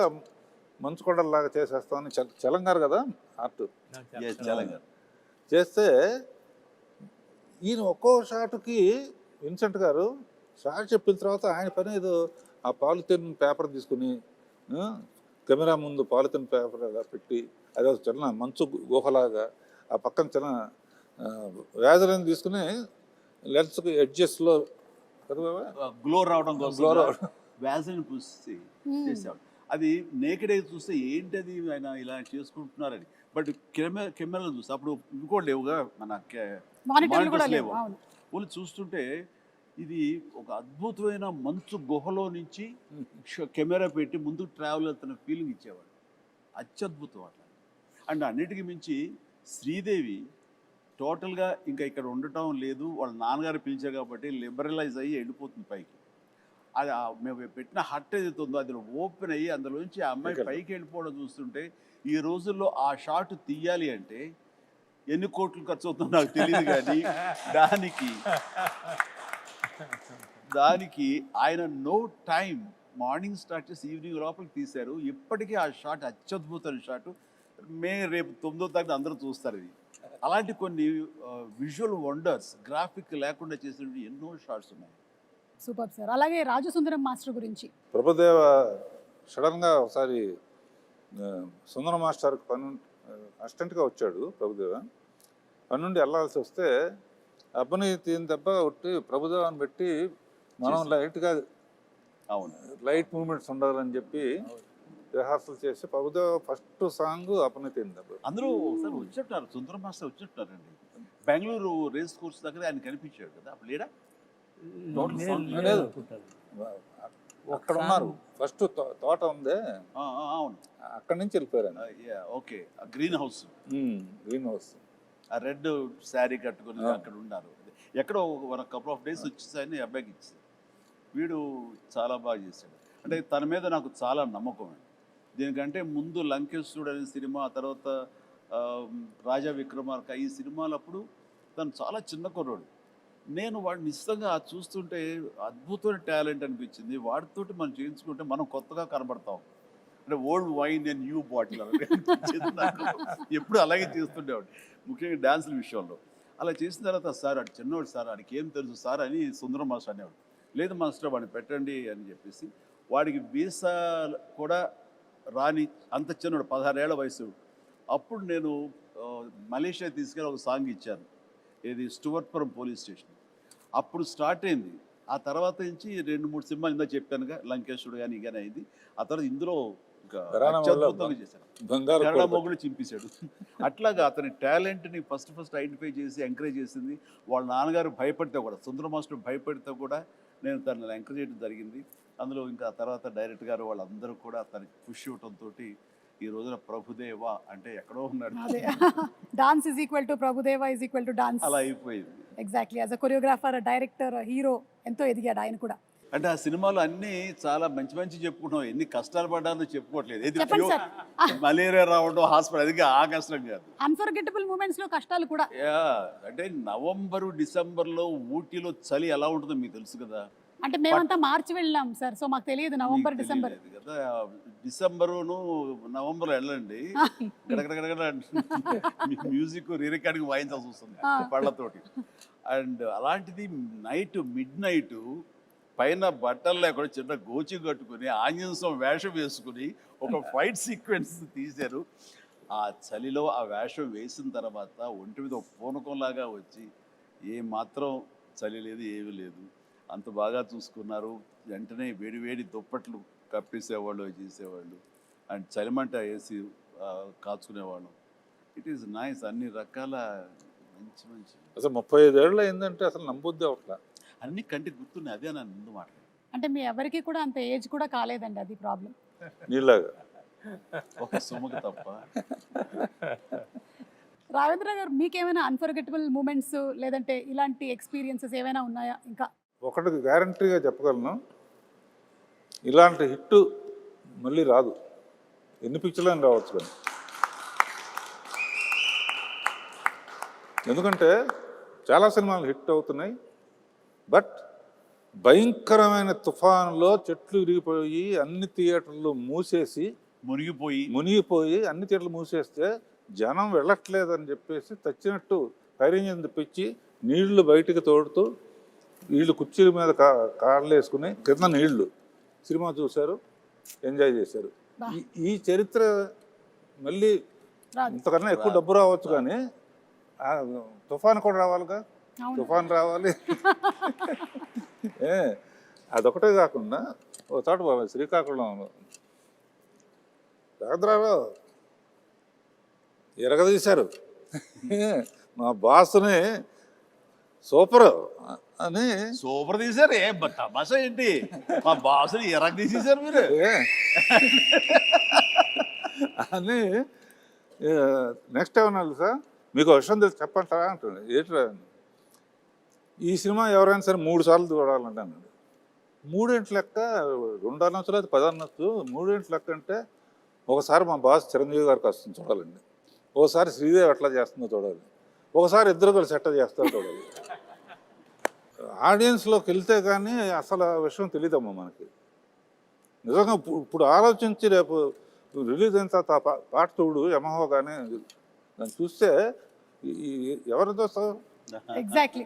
మంచు కొండలాగా చేసేస్తామని చలంగారు కదా ఆర్ట్ Yes, తెలంగాణ. చేస్తే ఈయన ఒక్కో షాట్కి విన్సెంట్ గారు షాట్ చెప్పిన తర్వాత ఆయన పని ఏదో ఆ పాలిథిన్ పేపర్ తీసుకుని కెమెరా ముందు పాలిథిన్ పేపర్ అలా పెట్టి అది ఒక చిన్న మంచు గుహలాగా ఆ పక్కన చిన్న వ్యాజలను తీసుకుని లెన్స్కి ఎడ్జెస్లో గ్లో రావడం Glow కోసం రావడం. వ్యాజిన్ పూసి చేసేవాడు. అది నేకెడ్ అయితే చూస్తే ఏంటది ఆయన ఇలా చేసుకుంటున్నారని, బట్ కెమెరాలో చూస్తే అప్పుడు ఇంకోటి లేవుగా, మన మానిటర్లు కూడా monitors లేవు. లేవు. అవును. వాళ్ళు చూస్తుంటే ఇది ఒక అద్భుతమైన మంచు గుహలో నుంచి కెమెరా పెట్టి ముందుకు ట్రావెల్ అవుతున్న ఫీలింగ్ ఇచ్చేవాడు. అత్యద్భుతం అట్లా. అండ్ అన్నిటికీ మించి శ్రీదేవి టోటల్గా ఇంకా ఇక్కడ ఉండటం లేదు, వాళ్ళ నాన్నగారు పిలిచారు కాబట్టి లిబరలైజ్ అయ్యి వెళ్ళిపోతుంది పైకి. అది మేము పెట్టిన హట్ ఏదైతే ఉందో అది ఓపెన్ అయ్యి అందులోంచి ఆ అమ్మాయి పైకి వెళ్ళిపోవడం చూస్తుంటే, ఈ రోజుల్లో ఆ షాట్ తీయాలి అంటే ఎన్ని కోట్లు ఖర్చు అవుతుందో నాకు తెలియదు, కానీ దానికి ఆయన నో టైం, మార్నింగ్ స్టార్ట్ చేసి ఈవినింగ్ లోపలికి తీశారు. ఇప్పటికీ ఆ షాట్ అత్యద్భుతమైన షాట్. రేపు 9వ తారీఖు అందరూ చూస్తారు ఇది. అలాంటి కొన్ని విజువల్ వండర్స్, గ్రాఫిక్ లేకుండా చేసినవి ఎన్నో షాట్స్ ఉన్నాయి. Super sir. అలాగే రాజు సుందరం మాస్టర్ గురించి. ప్రభుదేవ సడన్గా ఒకసారి సుందర మాస్టర్కి అసిస్టెంట్గా వచ్చాడు ప్రభుదేవ. పని నుండి వెళ్ళాల్సి వస్తే అబ్బని తీని దెబ్బ కొట్టి ప్రభుదేవాన్ని పెట్టి మనం లైట్గా అవును, లైట్ మూమెంట్స్ ఉండాలని చెప్పి రిహార్సల్ చేసి ప్రభుదేవ ఫస్ట్ సాంగ్ అప్పని తీని దెబ్బ. అందరూ ఒకసారి వచ్చేట్టున్నారు, సుందర మాస్టర్ వచ్చేట్టున్నారండి. బెంగళూరు రేస్ కోర్స్ దగ్గర ఆయన కనిపించాడు కదా, అప్పుడు లేడా? లేదు. అక్కడ ఉన్నారు, ఫస్ట్ తోట ఉందే అవును, అక్కడి నుంచి వెళ్ళిపోయారు. Okay, green house, green house, ఆ రెడ్ శారీ కట్టుకుని అక్కడ ఉన్నారు. ఎక్కడో ఒక కపుల్ ఆఫ్ డేస్ వచ్చేసాయని అబ్బాయికి ఇచ్చేది. వీడు చాలా బాగా చేశాడు. అంటే తన మీద నాకు చాలా నమ్మకం అండి. దీనికంటే ముందు లంకేశ్వరుడు అనే సినిమా, ఆ తర్వాత రాజా విక్రమార్క, ఈ సినిమాలప్పుడు తను చాలా చిన్న కుర్రాడు. నేను వాడిని నిశ్చితంగా చూస్తుంటే అద్భుతమైన టాలెంట్ అనిపించింది. వాడితోటి మనం చేయించుకుంటే మనం కొత్తగా కనబడతాం. అంటే old wine and new bottle అనిపించింది నాకు. ఎప్పుడు అలాగే చేస్తుండేవాడు, ముఖ్యంగా డ్యాన్సుల విషయంలో. అలా చేసిన తర్వాత సార్ అటు చిన్నవాడు సార్, వాడికి ఏం తెలుసు సార్ అని సుందరం మాస్టర్ అనేవాడు. లేదు మాస్టర్ వాడిని పెట్టండి అని చెప్పేసి, వాడికి వీసా కూడా రాని అంత చిన్నవాడు, 16 ఏళ్ల వయసు. అప్పుడు నేను మలేషియా తీసుకెళ్ళి ఒక సాంగ్ ఇచ్చాను, ఇది స్టువర్ట్పురం పోలీస్ స్టేషన్. అప్పుడు స్టార్ట్ అయింది. ఆ తర్వాత నుంచి 2-3 సినిమాలు ఇందా చెప్పానుగా, లంకేశ్వరుడు కానీ కానీ అయింది. ఆ తర్వాత ఇందులో అత్యద్భుతంగా చేశాను, కన్నడ మొగుడు చింపేశాడు. అట్లాగా అతని టాలెంట్ని ఫస్ట్ ఐడెంటిఫై చేసి ఎంకరేజ్ చేసింది. వాళ్ళ నాన్నగారు భయపడితే కూడా, సుందర మాస్టర్ భయపడితే కూడా నేను తనని ఎంకరేజ్ చేయడం జరిగింది. అందులో ఇంకా తర్వాత డైరెక్టర్ గారు వాళ్ళందరూ కూడా తనకి పుష్ ఇవ్వడంతో ఈ రోజున ప్రభుదేవ అంటే ఎక్కడో ఉన్నాడు, dance is equal to Prabhudeva is equal to dance అలా అయిపోయింది. Exactly. As a choreographer, director, hero ఎంతో ఎదిగాడు ఆయన కూడా. అంటే ఆ సినిమాలో అన్నీ చాలా మంచి చెప్పుకుంటాం, ఎన్ని కష్టాలు పడ్డానో చెప్పుకోవట్లేదు. ఏది చెప్పండి సార్. మలేరియా రావడం, హాస్పిటల్, అది ఆ కష్టం కాదు. అన్ఫర్గెటబుల్ మూమెంట్స్ లో కష్టాలు కూడా. అంటే నవంబరు డిసెంబర్లో ఊటీలో చలి ఎలా ఉంటుందో మీకు తెలుసు కదా. అంటే మేమంతా మార్చి వెళ్ళాం సార్, సో మాకు తెలియదు నవంబర్ డిసెంబర్ కదా. డిసెంబరును నవంబర్ వెళ్ళండి, గడగడగడ మ్యూజిక్ రికార్డింగ్ వాయించాల్సి వస్తుంది పళ్ళతోటి. అండ్ అలాంటిది మిడ్ నైట్ పైన బట్టలు లేకుండా చిన్న గోచి కట్టుకుని ఆంజనేయం వేషం వేసుకుని ఒక ఫైట్ సీక్వెన్స్ తీశారు. ఆ చలిలో ఆ వేషం వేసిన తర్వాత ఒంటి మీద ఒక పూనకంలాగా వచ్చి ఏమాత్రం చలి లేదు, ఏమీ లేదు, అంత బాగా చూసుకున్నారు. వెంటనే వేడి దుప్పట్లు కప్పేసేవాళ్ళు, చేసేవాళ్ళు. అండ్ చలిమంట వేసి కాచుకునేవాళ్ళం. It is nice. అన్ని రకాల మంచి మంచి అసలు 35 ఏళ్ళు అయిందంటే అసలు నమ్మబుద్ధి అవట్లా. అన్ని కంటికి గుర్తున్నాయి. అదే నన్ను ముందు మాట్లాడు. అంటే మీ ఎవరికి కూడా అంత ఏజ్ కూడా కాలేదండి, అది ప్రాబ్లం. నీలాగా ఒక సుమకు తప్ప. రాఘవేంద్ర గారు, మీకేమైనా అన్ఫర్గెటబుల్ మూమెంట్స్ లేదంటే ఇలాంటి ఎక్స్పీరియన్సెస్ ఏమైనా ఉన్నాయా? ఇంకా ఒకటి గ్యారంటీగా చెప్పగలను, ఇలాంటి హిట్ మళ్ళీ రాదు. ఎన్ని పిక్చర్లని రావచ్చు కానీ. ఎందుకంటే చాలా సినిమాలు హిట్ అవుతున్నాయి, బట్ భయంకరమైన తుఫానులో చెట్లు విరిగిపోయి అన్ని థియేటర్లు మూసేసి మునిగిపోయి అన్ని థియేటర్లు మూసేస్తే జనం వెళ్ళట్లేదని చెప్పేసి తెచ్చినట్టు ఫైర్ ఇంజిన్ తెప్పించి నీళ్లు బయటికి తోడుతూ వీళ్ళు కుర్చీల మీద కాళ్ళు వేసుకుని కింద నీళ్లు సినిమా చూశారు, ఎంజాయ్ చేశారు. ఈ చరిత్ర మళ్ళీ ఇంతకన్నా ఎక్కువ డబ్బు రావచ్చు కానీ తుఫాన్ కూడా రావాలిగా. తుఫాన్ రావాలి. అదొకటే కాకుండా ఒక చోట శ్రీకాకుళం రాఘవేంద్రరావు ఎరగదీశారు. మా బాస్ని సూపర్ అని సూపర్ తీశారు. ఏ తమాషా ఏంటి, మా బాసుని ఎరగ తీసేశారు మీరు అని. నెక్స్ట్ ఏమన్నా సార్ మీకు విషయం తెలిసి చెప్పంటారా అంటుంది. ఏంటి ఈ సినిమా ఎవరైనా సరే 3 సార్లు చూడాలంటే అన్నాడు. 3 గంటల లెక్క, 2 అనొచ్చు లేదా 10 అనొచ్చు. 3 గంటల లెక్క అంటే ఒకసారి మా బాస్ చిరంజీవి గారికి వస్తుంది చూడాలండి, ఒకసారి శ్రీదేవి ఎట్లా చేస్తుందో చూడాలి, ఒకసారి ఇద్దరు కలిసి ఎట్లా చేస్తారో చూడాలి. ఆడియన్స్లోకి వెళ్తే కానీ అసలు ఆ విషయం తెలియదమ్మా మనకి. నిజంగా ఇప్పుడు ఆలోచించి రేపు రిలీజ్ అయిన తర్వాత పాట చూడు యమహో కానీ దాన్ని చూస్తే ఎవరితో ఎగ్జాక్ట్లీ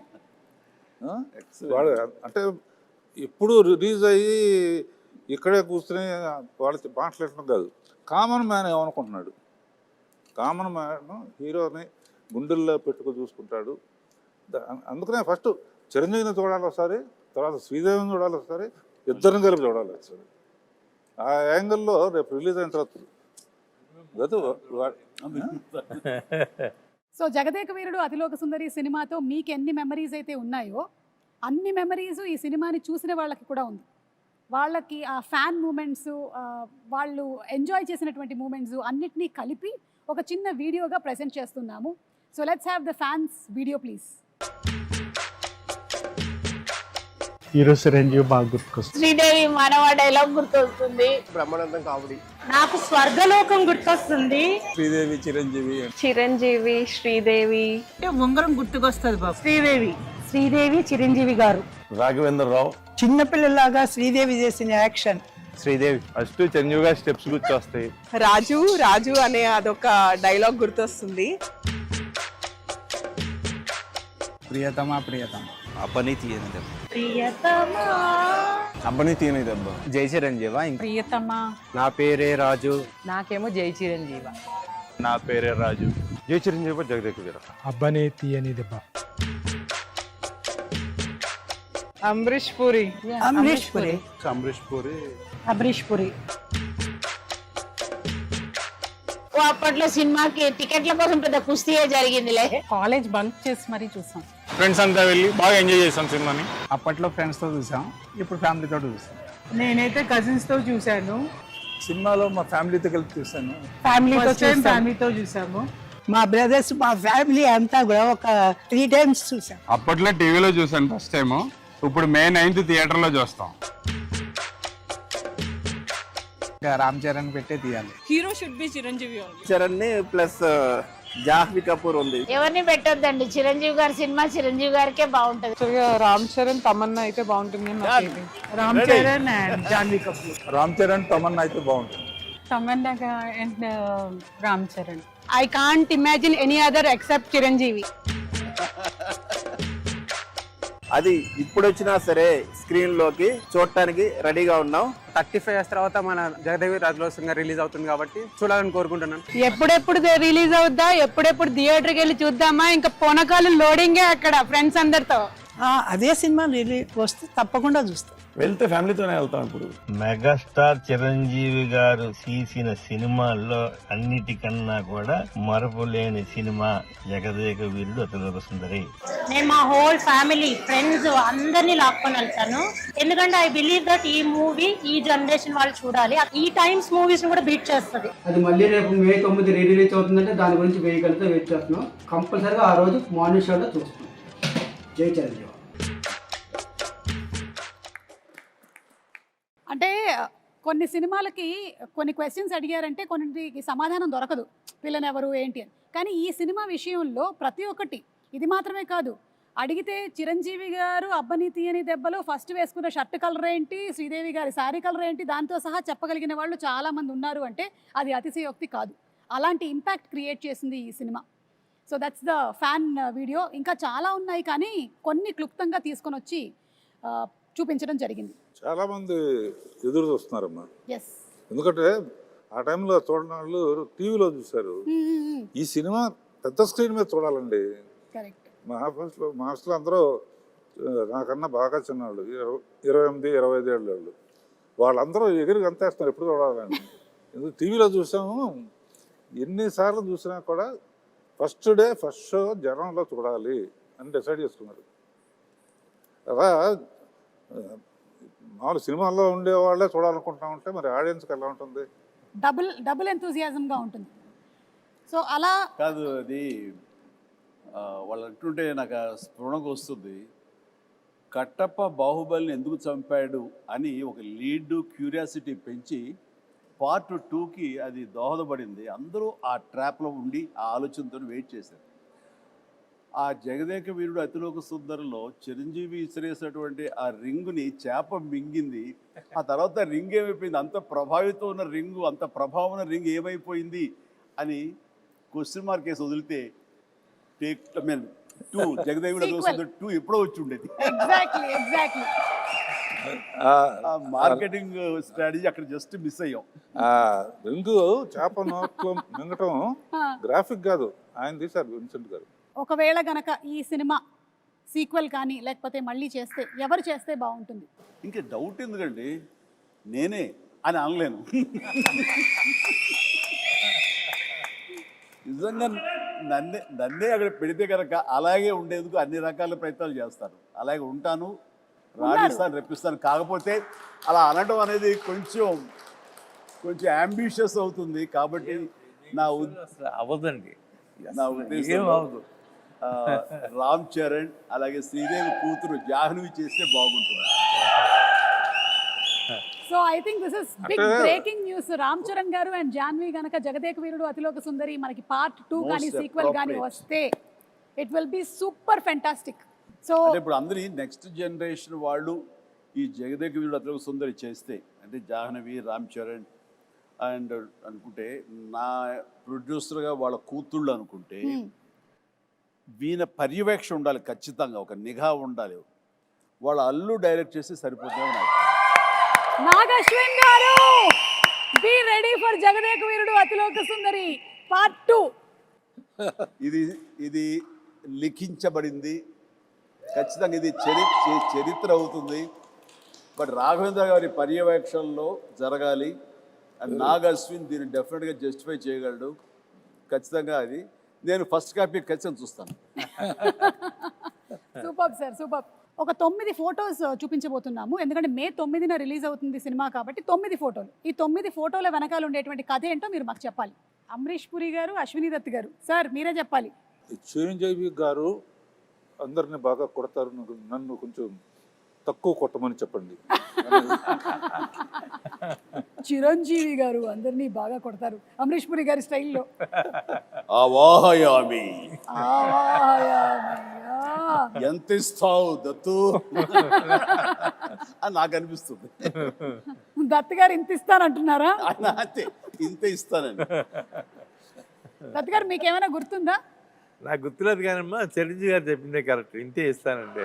వాడు అంటే ఇప్పుడు రిలీజ్ అయ్యి ఇక్కడే కూర్చుని వాళ్ళు మాట్లాడటం కాదు, కామన్ మ్యాన్ ఏమనుకుంటున్నాడు. కామన్ మ్యాన్ హీరోని గుండెల్లో పెట్టుకుని చూసుకుంటాడు. అందుకనే ఫస్ట్ చిరంజీవిని చూడాలి ఒకసారి, తర్వాత శ్రీదేవిని చూడాలి ఒకసారి, ఇద్దరిని కలిపి చూడాలి ఒకసారి. ఆ యాంగిల్లో రేపు రిలీజ్ అయిన తర్వాత సో జగదేక వీరుడు అతిలోక సుందరి సినిమాతో మీకు ఎన్ని మెమరీస్ అయితే ఉన్నాయో అన్ని మెమరీస్ ఈ సినిమాని చూసిన వాళ్ళకి కూడా ఉంది. వాళ్ళకి ఆ ఫ్యాన్ మూమెంట్స్, వాళ్ళు ఎంజాయ్ చేసినటువంటి మూమెంట్స్ అన్నిటినీ కలిపి ఒక చిన్న వీడియోగా ప్రెజెంట్ చేస్తున్నాము. So let's have the fans video please. ఈరోజు చిరంజీవి బాగా గుర్తుకొస్తుంది. శ్రీదేవి మానవ డైలాగ్ గుర్తొస్తుంది. బ్రహ్మానందం కామెడీ. నాకు స్వర్గలోకం గుర్తొస్తుంది. శ్రీదేవి చిరంజీవి. చిరంజీవి శ్రీదేవి ఉంగరం గుర్తుకొస్తుంది బాబు. శ్రీదేవి చిరంజీవి గారు. రాఘవేంద్రరావు. చిన్నపిల్లలాగా శ్రీదేవి చేసిన యాక్షన్. శ్రీదేవి ఫస్ట్ చిరంజీవి గారి స్టెప్స్ గుర్తొస్తాయి. రాజు అనే అదొక డైలాగ్ గుర్తొస్తుంది. ప్రియతమా అబ్బని తీయని దెబ్బ. ప్రియతమా అబ్బని తీయని దెబ్బ. జై చిరంజీవా. ప్రియతమా. నా పేరే రాజు. నాకేమో జై చిరంజీవ. నా పేరే రాజు. జై చిరంజీవి జగదేక వీర. అబ్బనే తీయని దెబ్బ. అమరీష్ పురి. అప్పట్లో సినిమాకి టికెట్ల కోసం పెద్ద కుస్తీయే జరిగిందిలే. కాలేజ్ బంక్ చేసి మరీ చూసాం. ఫ్రెండ్స్ అంతా వెళ్ళి బాగా ఎంజాయ్ చేసాం సినిమాని. అప్పట్లో ఫ్రెండ్స్ తో చూసాం, ఇప్పుడు ఫ్యామిలీతో చూసాం. నేనైతే కజిన్స్ తో చూశాను. సినిమాలో మా ఫ్యామిలీతో కలిపి చూసాను. ఫ్యామిలీతో చూసాము. మా బ్రదర్స్, మా ఫ్యామిలీ అంతా కూడా ఒక 3 times చూసాం. అప్పట్లో టీవీలో చూసాను ఫస్ట్ టైం, ఇప్పుడు May 9th థియేటర్లో చూస్తాం. రామ్ చరణ్ పెట్టే తీయాలి. Hero should be Chiranjeevi. Charan ని ప్లస్ జాహ్నవి కపూర్ ఉంది. ఎవరిని పెట్టొద్దండి, చిరంజీవి గారి సినిమా చిరంజీవి గారికే బాగుంటది. రామ్ చరణ్ తమన్నా అయితే బాగుంటుంది. రామ్ చరణ్ అండ్ జాహ్నవి కపూర్. రామ్ చరణ్ తమన్నా అయితే బాగుంటుంది. Tamannaah and Ram Charan. I can't imagine any other except Chiranjeevi. అది ఇప్పుడు వచ్చినా సరే స్క్రీన్ లోకి చూడటానికి రెడీగా ఉన్నాం. 35 years తర్వాత మన జగదేవి రాజులోసంగా రిలీజ్ అవుతుంది కాబట్టి చూడాలని కోరుకుంటున్నాను. ఎప్పుడెప్పుడు రిలీజ్ అవుద్దా, ఎప్పుడెప్పుడు థియేటర్కి వెళ్ళి చూద్దామా, ఇంకా పొనకాలు లోడింగే అక్కడ ఫ్రెండ్స్ అందరితో. అదే సినిమా రిలీజ్ వస్తే తప్పకుండా చూస్తాం. వెళ్తే ఫ్యామిలీతోనే వెళ్తాం ఇప్పుడు. మెగాస్టార్ చిరంజీవి గారు తీసిన సినిమాల్లో అన్నిటికన్నా కూడా మరపులేని సినిమా జగదేక వీరుడు అతిలోక సుందరి. నేను మా హోల్ ఫ్యామిలీ ఫ్రెండ్స్ అందరినీ లాక్కొని వెళ్తాను. ఎందుకంటే ఐ బిలీవ్ దట్ ఈ మూవీ ఈ జనరేషన్ వాళ్ళు చూడాలి. ఈ టైమ్స్ మూవీస్ కూడా బీట్ చేస్తుంది. అది మళ్ళీ రేపు May 9 రిలీజ్ అవుతుందంటే దాని గురించి వేయగలిగితే వెయిట్ చేస్తున్నాం. కంపల్సరీగా ఆ రోజు మార్నింగ్ షోలో చూస్తాం. జై చిరంజీవి. అంటే కొన్ని సినిమాలకి కొన్ని క్వశ్చన్స్ అడిగారంటే కొన్నిటికి సమాధానం దొరకదు, విలన్ ఎవరు ఏంటి అని. కానీ ఈ సినిమా విషయంలో ప్రతి ఒక్కటి, ఇది మాత్రమే కాదు, అడిగితే చిరంజీవి గారు అబ్బని తీయని దెబ్బలో ఫస్ట్ వేసుకున్న షర్ట్ కలర్ ఏంటి, శ్రీదేవి గారి శారీ కలర్ ఏంటి, దాంతో సహా చెప్పగలిగిన వాళ్ళు చాలామంది ఉన్నారు అంటే అది అతిశయోక్తి కాదు. అలాంటి ఇంపాక్ట్ క్రియేట్ చేసింది ఈ cinema. So that's the fan video. ఇంకా చాలా ఉన్నాయి కానీ కొన్ని క్లుప్తంగా తీసుకొని వచ్చి చూపించడం జరిగింది. చాలా మంది ఎదురు చూస్తున్నారమ్మా, ఎస్, ఎందుకంటే ఆ టైంలో చూడని వాళ్ళు టీవీలో చూశారు. ఈ సినిమా పెద్ద స్క్రీన్ మీద చూడాలండి. కరెక్ట్. మా హాస్టల్లో అందరూ నాకన్నా బాగా చిన్నవాళ్ళు, 28-25 ఏళ్ళ వాళ్ళు. వాళ్ళందరూ ఎగిరి అంతేస్తున్నారు ఎప్పుడు చూడాలని. ఎందుకు టీవీలో చూసాము, ఎన్నిసార్లు చూసినా కూడా ఫస్ట్ డే ఫస్ట్ షో జనంలో చూడాలి అని డిసైడ్ చేసుకున్నారు. అలా మామూలు సినిమాల్లో ఉండే వాళ్ళే చూడాలనుకుంటా ఉంటే మరి ఆడియన్స్కి ఎలా ఉంటుంది? డబుల్ ఎంతూజియాజంగా ఉంటుంది. సో అలా కాదు, అది వాళ్ళు అంటుంటే నాకు స్ఫురణకు వస్తుంది. కట్టప్ప బాహుబలిని ఎందుకు చంపాడు అని ఒక లీడ్ క్యూరియాసిటీ పెంచి పార్ట్ 2కి అది దోహదపడింది. అందరూ ఆ ట్రాప్లో ఉండి ఆ ఆలోచనతో వెయిట్ చేశారు. ఆ జగదేక వీరుడు అతిలోక సుందరిలో చిరంజీవి విసిరేసినటువంటి ఆ రింగుని చేప మింగింది. ఆ తర్వాత రింగ్ ఏమైపోయింది, అంత ప్రభావితం ఉన్న రింగు, అంత ప్రభావం ఉన్న రింగ్ ఏమైపోయింది అని క్వశ్చన్ మార్క్ వేసి వదిలితే జగదేక వీరుడు 2 ఎప్పుడో వచ్చి ఉండేది. మార్కెటింగ్ స్ట్రాటజీ అక్కడ జస్ట్ మిస్ అయ్యాం. రింగు చేప నోట్లో మింగటం గ్రాఫిక్ కాదు, ఆయన తీశారు విన్సెంట్ గారు. ఒకవేళ గనక ఈ సినిమా సీక్వెల్ కానీ లేకపోతే మళ్ళీ చేస్తే ఎవరు చేస్తే బాగుంటుంది? ఇంకా డౌట్ ఎందుకండి, నేనే అని అనలేను. నిజంగా నన్నే అక్కడ పెడితే కనుక అలాగే ఉండేందుకు అన్ని రకాల ప్రయత్నాలు చేస్తాను. అలాగే ఉంటాను, రాణిస్తాను, రెప్పిస్తాను. కాకపోతే అలా అనడం అనేది కొంచెం అంబిషియస్ అవుతుంది. కాబట్టి నా అవ్వదండి, నా ఉద్దేశం రామ్ చరణ్ అలాగే శ్రీదేవి కూతురు జాహ్నవి చేస్తే బాగుంటుంది. So I think this is big breaking news. Ram Charan గారు అండ్ జాహ్నవి గనక జగదేక వీరుడు అతిలోక సుందరి మనకి పార్ట్ 2 కానీ సీక్వెల్ కానీ వస్తే it will be super fantastic. So ఇప్పుడు అందరి నెక్స్ట్ జనరేషన్ వాళ్ళు ఈ జగదేక వీరుడు అతిలోక సుందరి చేస్తే, అంటే జాహ్నవి, రామ్ చరణ్ అండ్ అనుకుంటే నా ప్రొడ్యూసర్గా వాళ్ళ కూతుళ్ళు అనుకుంటే వీణ పర్యవేక్షణ ఉండాలి, ఖచ్చితంగా ఒక నిఘా ఉండాలి. వాళ్ళ అల్లు డైరెక్ట్ చేస్తే సరిపోతుందేమో నాకు. నాగ్ అశ్విన్ గారు, be ready for Jagadeka Veerudu Athiloka Sundari part 2. ఇది లిఖించబడింది, ఖచ్చితంగా ఇది చరిత్ర అవుతుంది. బట్ రాఘవేంద్ర గారి పర్యవేక్షణలో జరగాలి. అండ్ నాగ్ అశ్విన్ దీన్ని డెఫినెట్గా జస్టిఫై చేయగలడు. ఖచ్చితంగా అది నేను ఫస్ట్ కాపీ ఖచ్చితంగా చూస్తాను. Super sir, super. ఒక 9 ఫోటోస్ చూపించబోతున్నాము. ఎందుకంటే May 9న రిలీజ్ అవుతుంది సినిమా కాబట్టి 9 ఫోటోలు. ఈ 9 ఫోటోల వెనకాల ఉండేటువంటి కథ ఏంటో మీరు మాకు చెప్పాలి. అమరీష్ పురి గారు, అశ్విని దత్ గారు, సార్ మీరే చెప్పాలి. చిరంజీవి గారు అందరిని బాగా కొడతారు, నన్ను కొంచెం తక్కువ కొట్టమని చెప్పండి. చిరంజీవి గారు అందరినీ బాగా కొడతారు అమరీష్ పురి గారి స్టైల్లో. ఎంత ఇస్తావు దత్తు అని నాకు అనిపిస్తుంది. దత్ గారు ఇంత ఇస్తానంటున్నారా? ఇంత ఇస్తానండి. దత్ గారు మీకేమైనా గుర్తుందా? నాకు గుర్తులేదు కానమ్మా, చిరంజీవి గారు చెప్పిందే కరెక్ట్, ఇంతే ఇస్తానండి.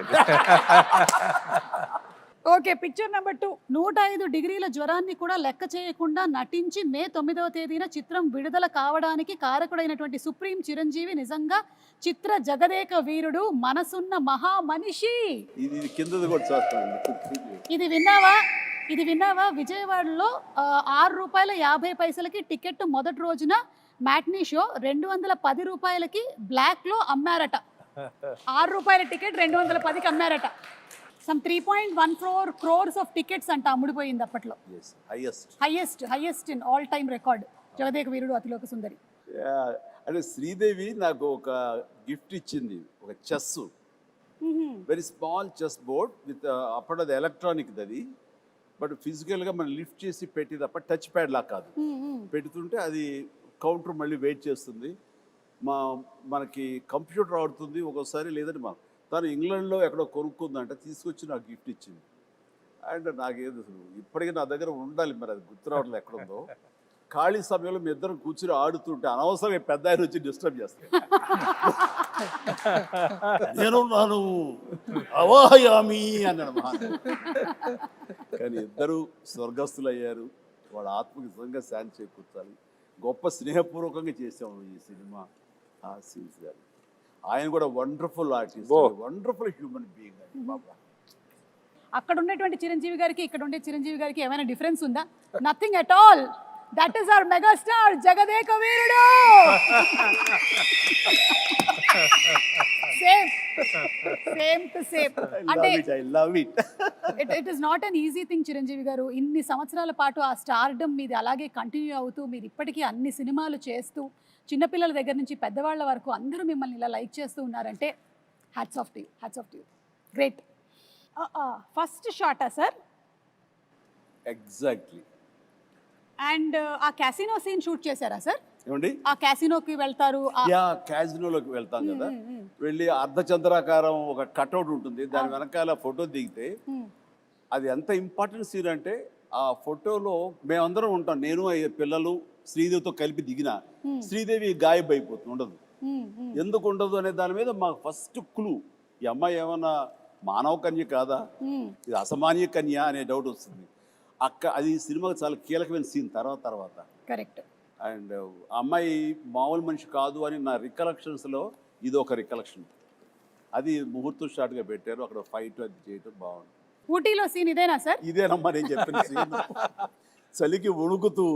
Okay, picture number 2. 105 డిగ్రీల జ్వరాన్ని కూడా లెక్క చేయకుండా నటించి మే 9వ తేదీన చిత్రం విడుదల కావడానికి కారకుడైనటువంటి సుప్రీం చిరంజీవి నిజంగా చిత్ర జగదేక వీరుడు, మనసున్న మహా మనిషి. ఇది కిందది కూడా చూస్తానండి. ఇది విన్నావా? విజయవాడలో ₹6.50 టికెట్ మొదటి రోజున మ్యాట్నీ షో 210 రూపాయలకి బ్లాక్లో అమ్మారట. ₹6 టికెట్ 210కి అమ్మారట. సమ్ 3.14 crores ఆఫ్ టికెట్స్ అంట అమ్ముడిపోయింది అప్పట్లో. Highest in all time record Jagadeka Veerudu Athiloka Sundari. అంటే శ్రీదేవి నాకు ఒక గిఫ్ట్ ఇచ్చింది, ఒక chess, very small chess board with, అప్పుడు అది ఎలక్ట్రానిక్ అది, బట్ ఫిజికల్గా మనం లిఫ్ట్ చేసి పెట్టి తప్ప టచ్ ప్యాడ్ లా కాదు. పెడుతుంటే అది కౌంటర్ మళ్ళీ వెయిట్ చేస్తుంది, మనకి కంప్యూటర్ ఆడుతుంది ఒక్కోసారి, లేదంటే తను ఇంగ్లాండ్లో ఎక్కడో కొనుక్కుందంటే తీసుకొచ్చి నాకు గిఫ్ట్ ఇచ్చింది. అండ్ నాకేదో ఇప్పటికీ నా దగ్గర ఉండాలి, మరి అది గుర్తు రావట్లేదు ఎక్కడుందో. ఖాళీ సమయంలో మీ ఇద్దరం కూర్చుని ఆడుతుంటే అనవసరంగా పెద్ద ఆయన వచ్చి డిస్టర్బ్ చేస్తాను. నేనున్నాను అవాహయామి అన్నాడు మహాన్. కానీ ఇద్దరు స్వర్గస్థులు అయ్యారు, వాళ్ళ ఆత్మకి నిజంగా శాంతి చేకూర్చాలి. గొప్ప స్నేహపూర్వకంగా చేసాము ఈ సినిమా. ఆ సీన్స్ గారు, ఆయన కూడా wonderful artist, wonderful human being అండి బాబా. అక్కడ ఉన్నటువంటి చిరంజీవి గారికి ఇక్కడ ఉండే చిరంజీవి గారికి ఏమైనా డిఫరెన్స్ ఉందా? Nothing at all. That is our megastar Jagadeka Veerudu. Same to same. అంటే it is not an easy thing Chiranjeevi garu. ఇన్ని సంవత్సరాల పాటు ఆ స్టార్డమ్ మీది అలాగే కంటిన్యూ అవుతూ, మీరు ఇప్పటికీ అన్ని సినిమాలు చేస్తూ, చిన్నపిల్లల దగ్గర నుంచి పెద్దవాళ్ళ వరకు అందరూ మిమ్మల్ని ఇలా లైక్ చేస్తూ ఉన్నారంటే hats off to you. Great. First షాటా సార్? ఎగ్జాక్ట్లీ. అండ్ ఆ క్యాసినో సీన్ షూట్ చేశారా సార్? ఏమండి? ఆ క్యాసినోకి వెళ్తారు, క్యాజినోలోకి వెళ్తాం కదా, వెళ్ళి అర్ధచంద్రాకారం ఒక కట్అవుట్ ఉంటుంది, దాని వెనకాల ఫోటో దిగితే అది ఎంత ఇంపార్టెంట్ సీన్ అంటే, ఆ ఫోటోలో మేమందరం ఉంటాం, నేను పిల్లలు శ్రీదేవితో కలిపి దిగిన, శ్రీదేవి గాయబ్ అయిపోతుంది, ఉండదు. ఎందుకు ఉండదు అనే దాని మీద మాకు ఫస్ట్ క్లూ, ఈ అమ్మాయి ఏమన్నా మానవ కన్య కాదా, ఇది అసామాన్య కన్య అనే డౌట్ వస్తుంది. అది సినిమాకి చాలా కీలకమైన సీన్ తర్వాత. కరెక్ట్. అండ్ అమ్మాయి మామూలు మనిషి కాదు అని నా రికలెక్షన్స్లో ఇది ఒక రికలెక్షన్. అది ముహూర్తం షాట్గా పెట్టారు, అక్కడ ఫైట్ అది చేయటం బాగుంది. ఊటీలో సీన్ ఇదేనా సార్? ఇదేనమ్మా నేను చెప్పిన సీన్. చలికి వణుకుతూ,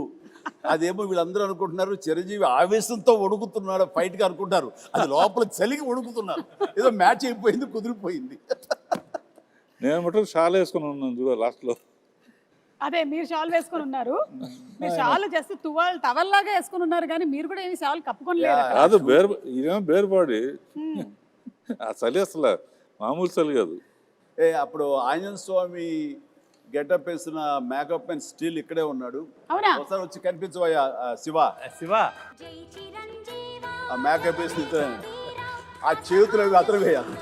అదేమో వీళ్ళందరూ అనుకుంటున్నారు చిరంజీవి ఆవేశంతో వణుకుతున్నాడు ఫైట్గా అనుకుంటారు, అది లోపల చలికి వణుకుతున్నారు. ఏదో మ్యాచ్ అయిపోయింది, కుదిరిపోయింది. నేను మటుకు షాల్ వేసుకుని ఉన్నాను చూడ లాస్ట్లో. అదే మీరు షాల్ వేసుకుని ఉన్నారు, మీరు షాల్ జస్ట్ టవల్ లాగా వేసుకుని ఉన్నారు, కానీ మీరు కూడా ఏమి షాల్ కప్పుకోలేదు. కాదు, ఇదేమో బేర్ బాడీ. ఆ చలి అసలు మామూలు చలి కాదు. అప్పుడు ఆంజనేయ స్వామి గెటప్ వేసిన మేకప్ అండ్ స్టిల్ ఇక్కడే ఉన్నాడు. ఒకసారి వచ్చి కనిపించబోయా శివ, ఆ మేకప్ వేసి ఆ చేతులు అతను వేయాలి.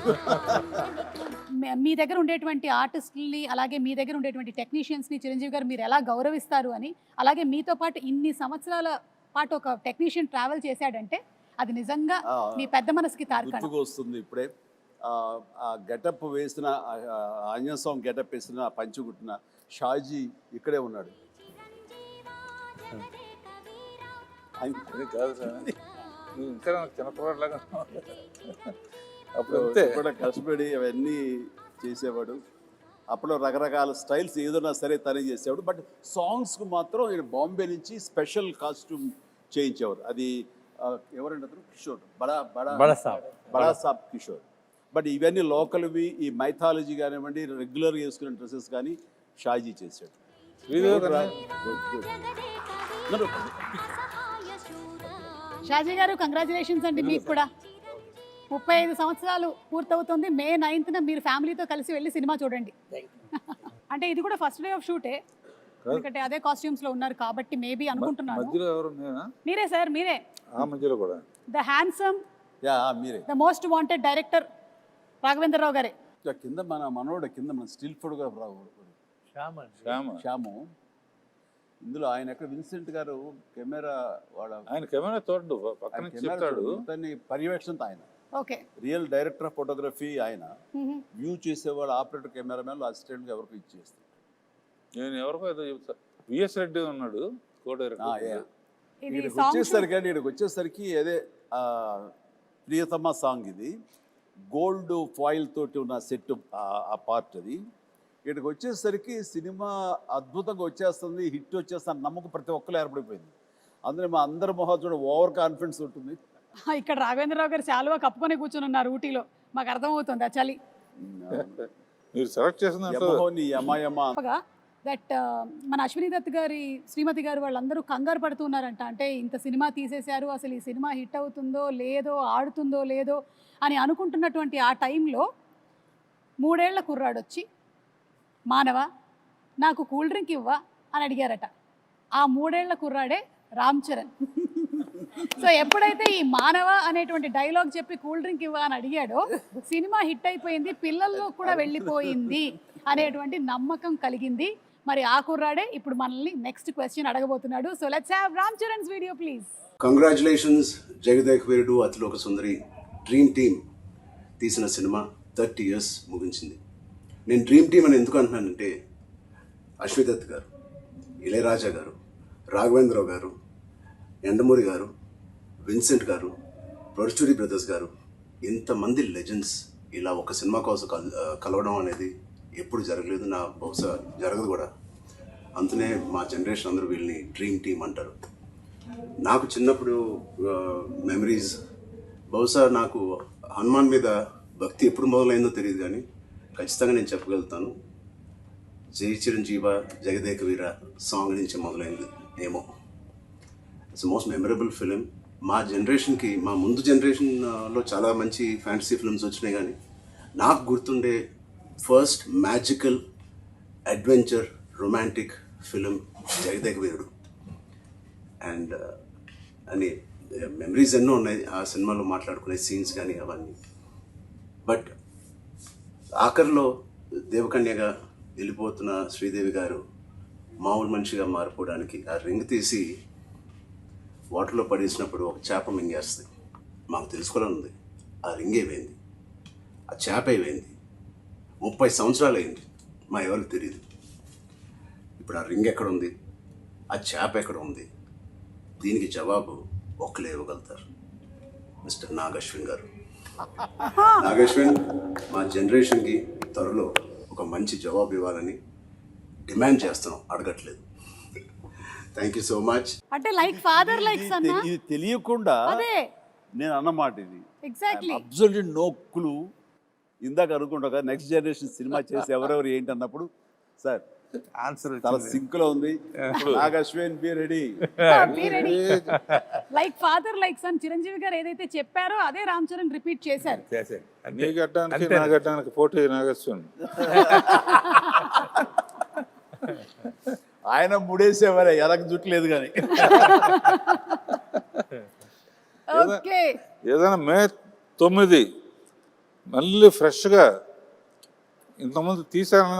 మీ దగ్గర ఉండేటువంటి ఆర్టిస్టుల్ని, అలాగే మీ దగ్గర ఉండేటువంటి టెక్నీషియన్స్ని చిరంజీవి గారు మీరు ఎలా గౌరవిస్తారు అని, అలాగే మీతో పాటు ఇన్ని సంవత్సరాల పాటు ఒక టెక్నీషియన్ ట్రావెల్ చేశాడంటే అది నిజంగా మీ పెద్ద మనసుకి తార్కాణం. వస్తుంది ఇప్పుడే ఆ గెటప్ వేసిన, ఆంజనేయ స్వామి గెటప్ వేసిన పంచుగుట్టిన షాజీ ఇక్కడే ఉన్నాడు. కాదు సార్, ఇంకా చిన్నపిల్లలాగా అప్పుడు కూడా కష్టపడి అవన్నీ చేసేవాడు. అప్పుడు రకరకాల స్టైల్స్ ఏదైనా సరే తనే చేసేవాడు. బట్ సాంగ్స్కి మాత్రం నేను బాంబే నుంచి స్పెషల్ కాస్ట్యూమ్ చేయించేవారు. అది ఎవరంటే అతను కిషోర్, బడా సాబ్ కిషోర్. బట్ ఇవన్నీ లోకల్వి, ఈ మైథాలజీ కానివ్వండి, రెగ్యులర్గా వేసుకునే డ్రెస్సెస్ కానీ షాజీ చేశాడు. షాజీ గారు కంగ్రాచులేషన్స్ అండి. మీకు కూడా 35 సంవత్సరాలు పూర్తవుతుంది. మే 9న మీరు ఫ్యామిలీతో కలిసి వెళ్ళి సినిమా చూడండి. అంటే ఇది కూడా ఫస్ట్ డే ఆఫ్ షూటే, ఎందుకంటే అదే కాస్ట్యూమ్స్ లో ఉన్నారు కాబట్టి మేబీ అనుకుంటున్నాను. మీరే సార్, మీరే the handsome, the most wanted director Raghavendra Rao గారే. కింద మనోడు కింద మన స్టిల్ ఫోటోగ్రాఫర్ శ్యాము. ఇందులో ఆయన ఎక్కడ విన్సెంట్ గారు కెమెరా, ఆయన కెమెరా తోడు పక్కన చెప్తాడు, పర్యవేక్షణతో ఆయన okay. Real director of photography ఆయన. వ్యూ చేసేవాళ్ళు ఆపరేటర్, కెమెరామెన్లు, అసిస్టెంట్గా ఎవరికి ఇచ్చేస్తారు. నేను ఎవరికో ఏదో చెప్తా, విఎస్ రెడ్డి ఉన్నాడు కో డైరెక్టర్. ఇది ఇక్కడికి సాంగ్ వచ్చేసరికి అదే ప్రియతమ సాంగ్ ఇది. గోల్డ్ ఫాయిల్ తోటి ఉన్న సెట్ ఆ పార్ట్ అది. ఇక్కడికి వచ్చేసరికి సినిమా అద్భుతంగా వచ్చేస్తుంది, హిట్ వచ్చేస్తుంది నమ్మకం ప్రతి ఒక్కరు ఏర్పడిపోయింది. అందులో మా అందరి మొహం చూడ ఓవర్ కాన్ఫిడెన్స్ ఉంటుంది. ఇక్కడ రాఘవేంద్రరావు గారు శాలువా కప్పుకొని కూర్చొని ఉన్నారు ఊటీలో, మాకు అర్థమవుతుంది ఆ చలి. మీరు సెలెక్ట్ చేసిన దట్ మన అశ్విని దత్ గారి శ్రీమతి గారు వాళ్ళందరూ కంగారు పడుతున్నారంట. అంటే ఇంత సినిమా తీసేశారు, అసలు ఈ సినిమా హిట్ అవుతుందో లేదో, ఆడుతుందో లేదో అని అనుకుంటున్నటువంటి ఆ టైంలో 3 ఏళ్ల కుర్రాడు వచ్చి, మానవ నాకు కూల్ డ్రింక్ ఇవ్వా అని అడిగారట. ఆ 3 ఏళ్ల కుర్రాడే రామ్ చరణ్. సో ఎప్పుడైతే ఈ మానవ అనేటువంటి డైలాగ్ చెప్పి కూల్ డ్రింక్ ఇవ్వ అని అడిగాడో సినిమా హిట్ అయిపోయింది, పిల్లల్లో కూడా వెళ్ళిపోయింది అనేటువంటి నమ్మకం కలిగింది. మరి ఆ కుర్రాడే ఇప్పుడు మనల్ని నెక్స్ట్ క్వశ్చన్ అడగబోతున్నాడు. So let's have Ram Charan's video please. Congratulations Jagadeka Veerudu Athiloka Sundari dream team తీసిన సినిమా 30 years ముగించింది. నేను డ్రీమ్ టీమ్ అని ఎందుకు అంటున్నానంటే, అశ్విని దత్ గారు, ఇళయరాజా గారు, రాఘవేంద్రరావు గారు, ఎండమూరి గారు, విన్సెంట్ గారు, పరుచూరి బ్రదర్స్ గారు, ఇంతమంది లెజెండ్స్ ఇలా ఒక సినిమా కోసం కలవడం అనేది ఎప్పుడు జరగలేదు, నా బహుశా జరగదు కూడా. అందునే మా జనరేషన్ అందరూ వీళ్ళని డ్రీమ్ టీమ్ అంటారు. నాకు చిన్నప్పుడు మెమరీస్, బహుశా నాకు హనుమాన్ మీద భక్తి ఎప్పుడు మొదలైందో తెలియదు, కానీ ఖచ్చితంగా నేను చెప్పగలుగుతాను, జై చిరంజీవ జగదేక వీర సాంగ్ నుంచి మొదలైంది ఏమో. It's most memorable film. మా జనరేషన్కి, మా ముందు జనరేషన్లో చాలా మంచి ఫ్యాంటసీ ఫిల్మ్స్ వచ్చినాయి, కానీ నాకు గుర్తుండే first magical adventure romantic film Jagadeka Veerudu. And అని మెమరీస్ ఎన్నో ఉన్నాయి ఆ సినిమాలో, మాట్లాడుకునే సీన్స్ కానీ అవన్నీ. బట్ ఆఖరిలో దేవకన్యగా వెళ్ళిపోతున్న శ్రీదేవి గారు మామూలు మనిషిగా మారిపోవడానికి ఆ రింగ్ తీసి వాటర్లో పడేసినప్పుడు ఒక చేప మింగేస్తుంది. మాకు తెలుసుకోవాలని ఉంది, ఆ రింగ్ ఏమైంది, ఆ చేప ఏమైంది. 30 సంవత్సరాలు అయింది, మా ఎవరికి తెలియదు. ఇప్పుడు ఆ రింగ్ ఎక్కడ ఉంది, ఆ చేప ఎక్కడ ఉంది, దీనికి జవాబు ఒక్కలే ఇవ్వగలుగుతారు, మిస్టర్ నాగశ్విన్ గారు. నాగశ్విన్ మా జనరేషన్కి త్వరలో ఒక మంచి జవాబు ఇవ్వాలని డిమాండ్ చేస్తున్నాం, అడగట్లేదు. Thank you so much. అంటే లైక్ ఫాదర్ లైక్ సన్. ఇది తెలియకుండా అదే నేను అన్నమాట ఇది. Exactly absolutely no clue. ఇందాక అనుకుంటా నెక్స్ట్ జనరేషన్ సినిమా చేసి ఎవరెవరు ఏంటి అన్నప్పుడు, సార్ ఆన్సర్ చాలా సింక్ లో ఉంది. Nag Ashwin be ready. Like father like sun Chiranjeevi గారు ఏదైతే చెప్పారో అదే రామ్ చరణ్ రిపీట్ చేశారు. నీ గడ్డానికి నా గడ్డానికి పోటీ నాగశ్విన్. ఆయన ముడేసేవారే, ఎలాగ జుట్లేదు కానీ. ఏదైనా మే 9 మళ్ళీ ఫ్రెష్గా ఇంతకుముందు తీసాను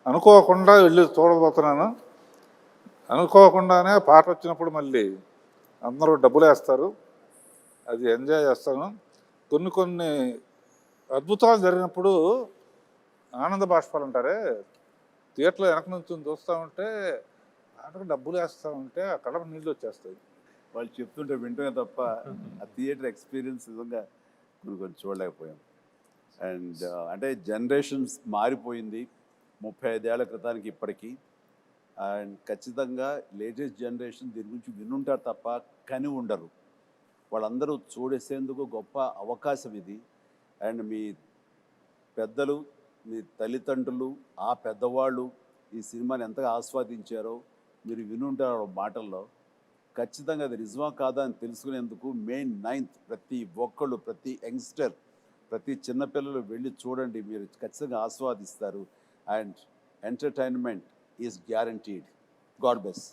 అనుకోకుండా వెళ్ళి చూడబోతున్నాను. అనుకోకుండానే పాట వచ్చినప్పుడు మళ్ళీ అందరూ డబ్బులు వేస్తారు, అది ఎంజాయ్ చేస్తాను. కొన్ని అద్భుతాలు జరిగినప్పుడు ఆనంద బాష్పాలు అంటారే, థియేటర్లో వెనక నుంచి చూస్తూ ఉంటే ఆటకు డబ్బులు వేస్తూ ఉంటే ఆ కడప నీళ్ళు వచ్చేస్తాయి. వాళ్ళు చెప్తుంటే వింటమే తప్ప ఆ థియేటర్ ఎక్స్పీరియన్స్ నిజంగా కొన్ని చూడలేకపోయాం. అండ్ అంటే జనరేషన్స్ మారిపోయింది 35 ఏళ్ల క్రితానికి ఇప్పటికీ. అండ్ ఖచ్చితంగా లేటెస్ట్ జనరేషన్ దీని గురించి వినుంటారు తప్ప కని ఉండరు. వాళ్ళందరూ చూడేసేందుకు గొప్ప అవకాశం ఇది. అండ్ మీ పెద్దలు, మీ తల్లిదండ్రులు, ఆ పెద్దవాళ్ళు ఈ సినిమాని ఎంతగా ఆస్వాదించారో మీరు వినుంటారు మాటల్లో. ఖచ్చితంగా అది నిజమా కాదా అని తెలుసుకునేందుకు May 9th ప్రతి ఒక్కళ్ళు, ప్రతి యంగ్స్టర్, ప్రతి చిన్నపిల్లలు వెళ్ళి చూడండి, మీరు ఖచ్చితంగా ఆస్వాదిస్తారు. And entertainment is guaranteed. God bless.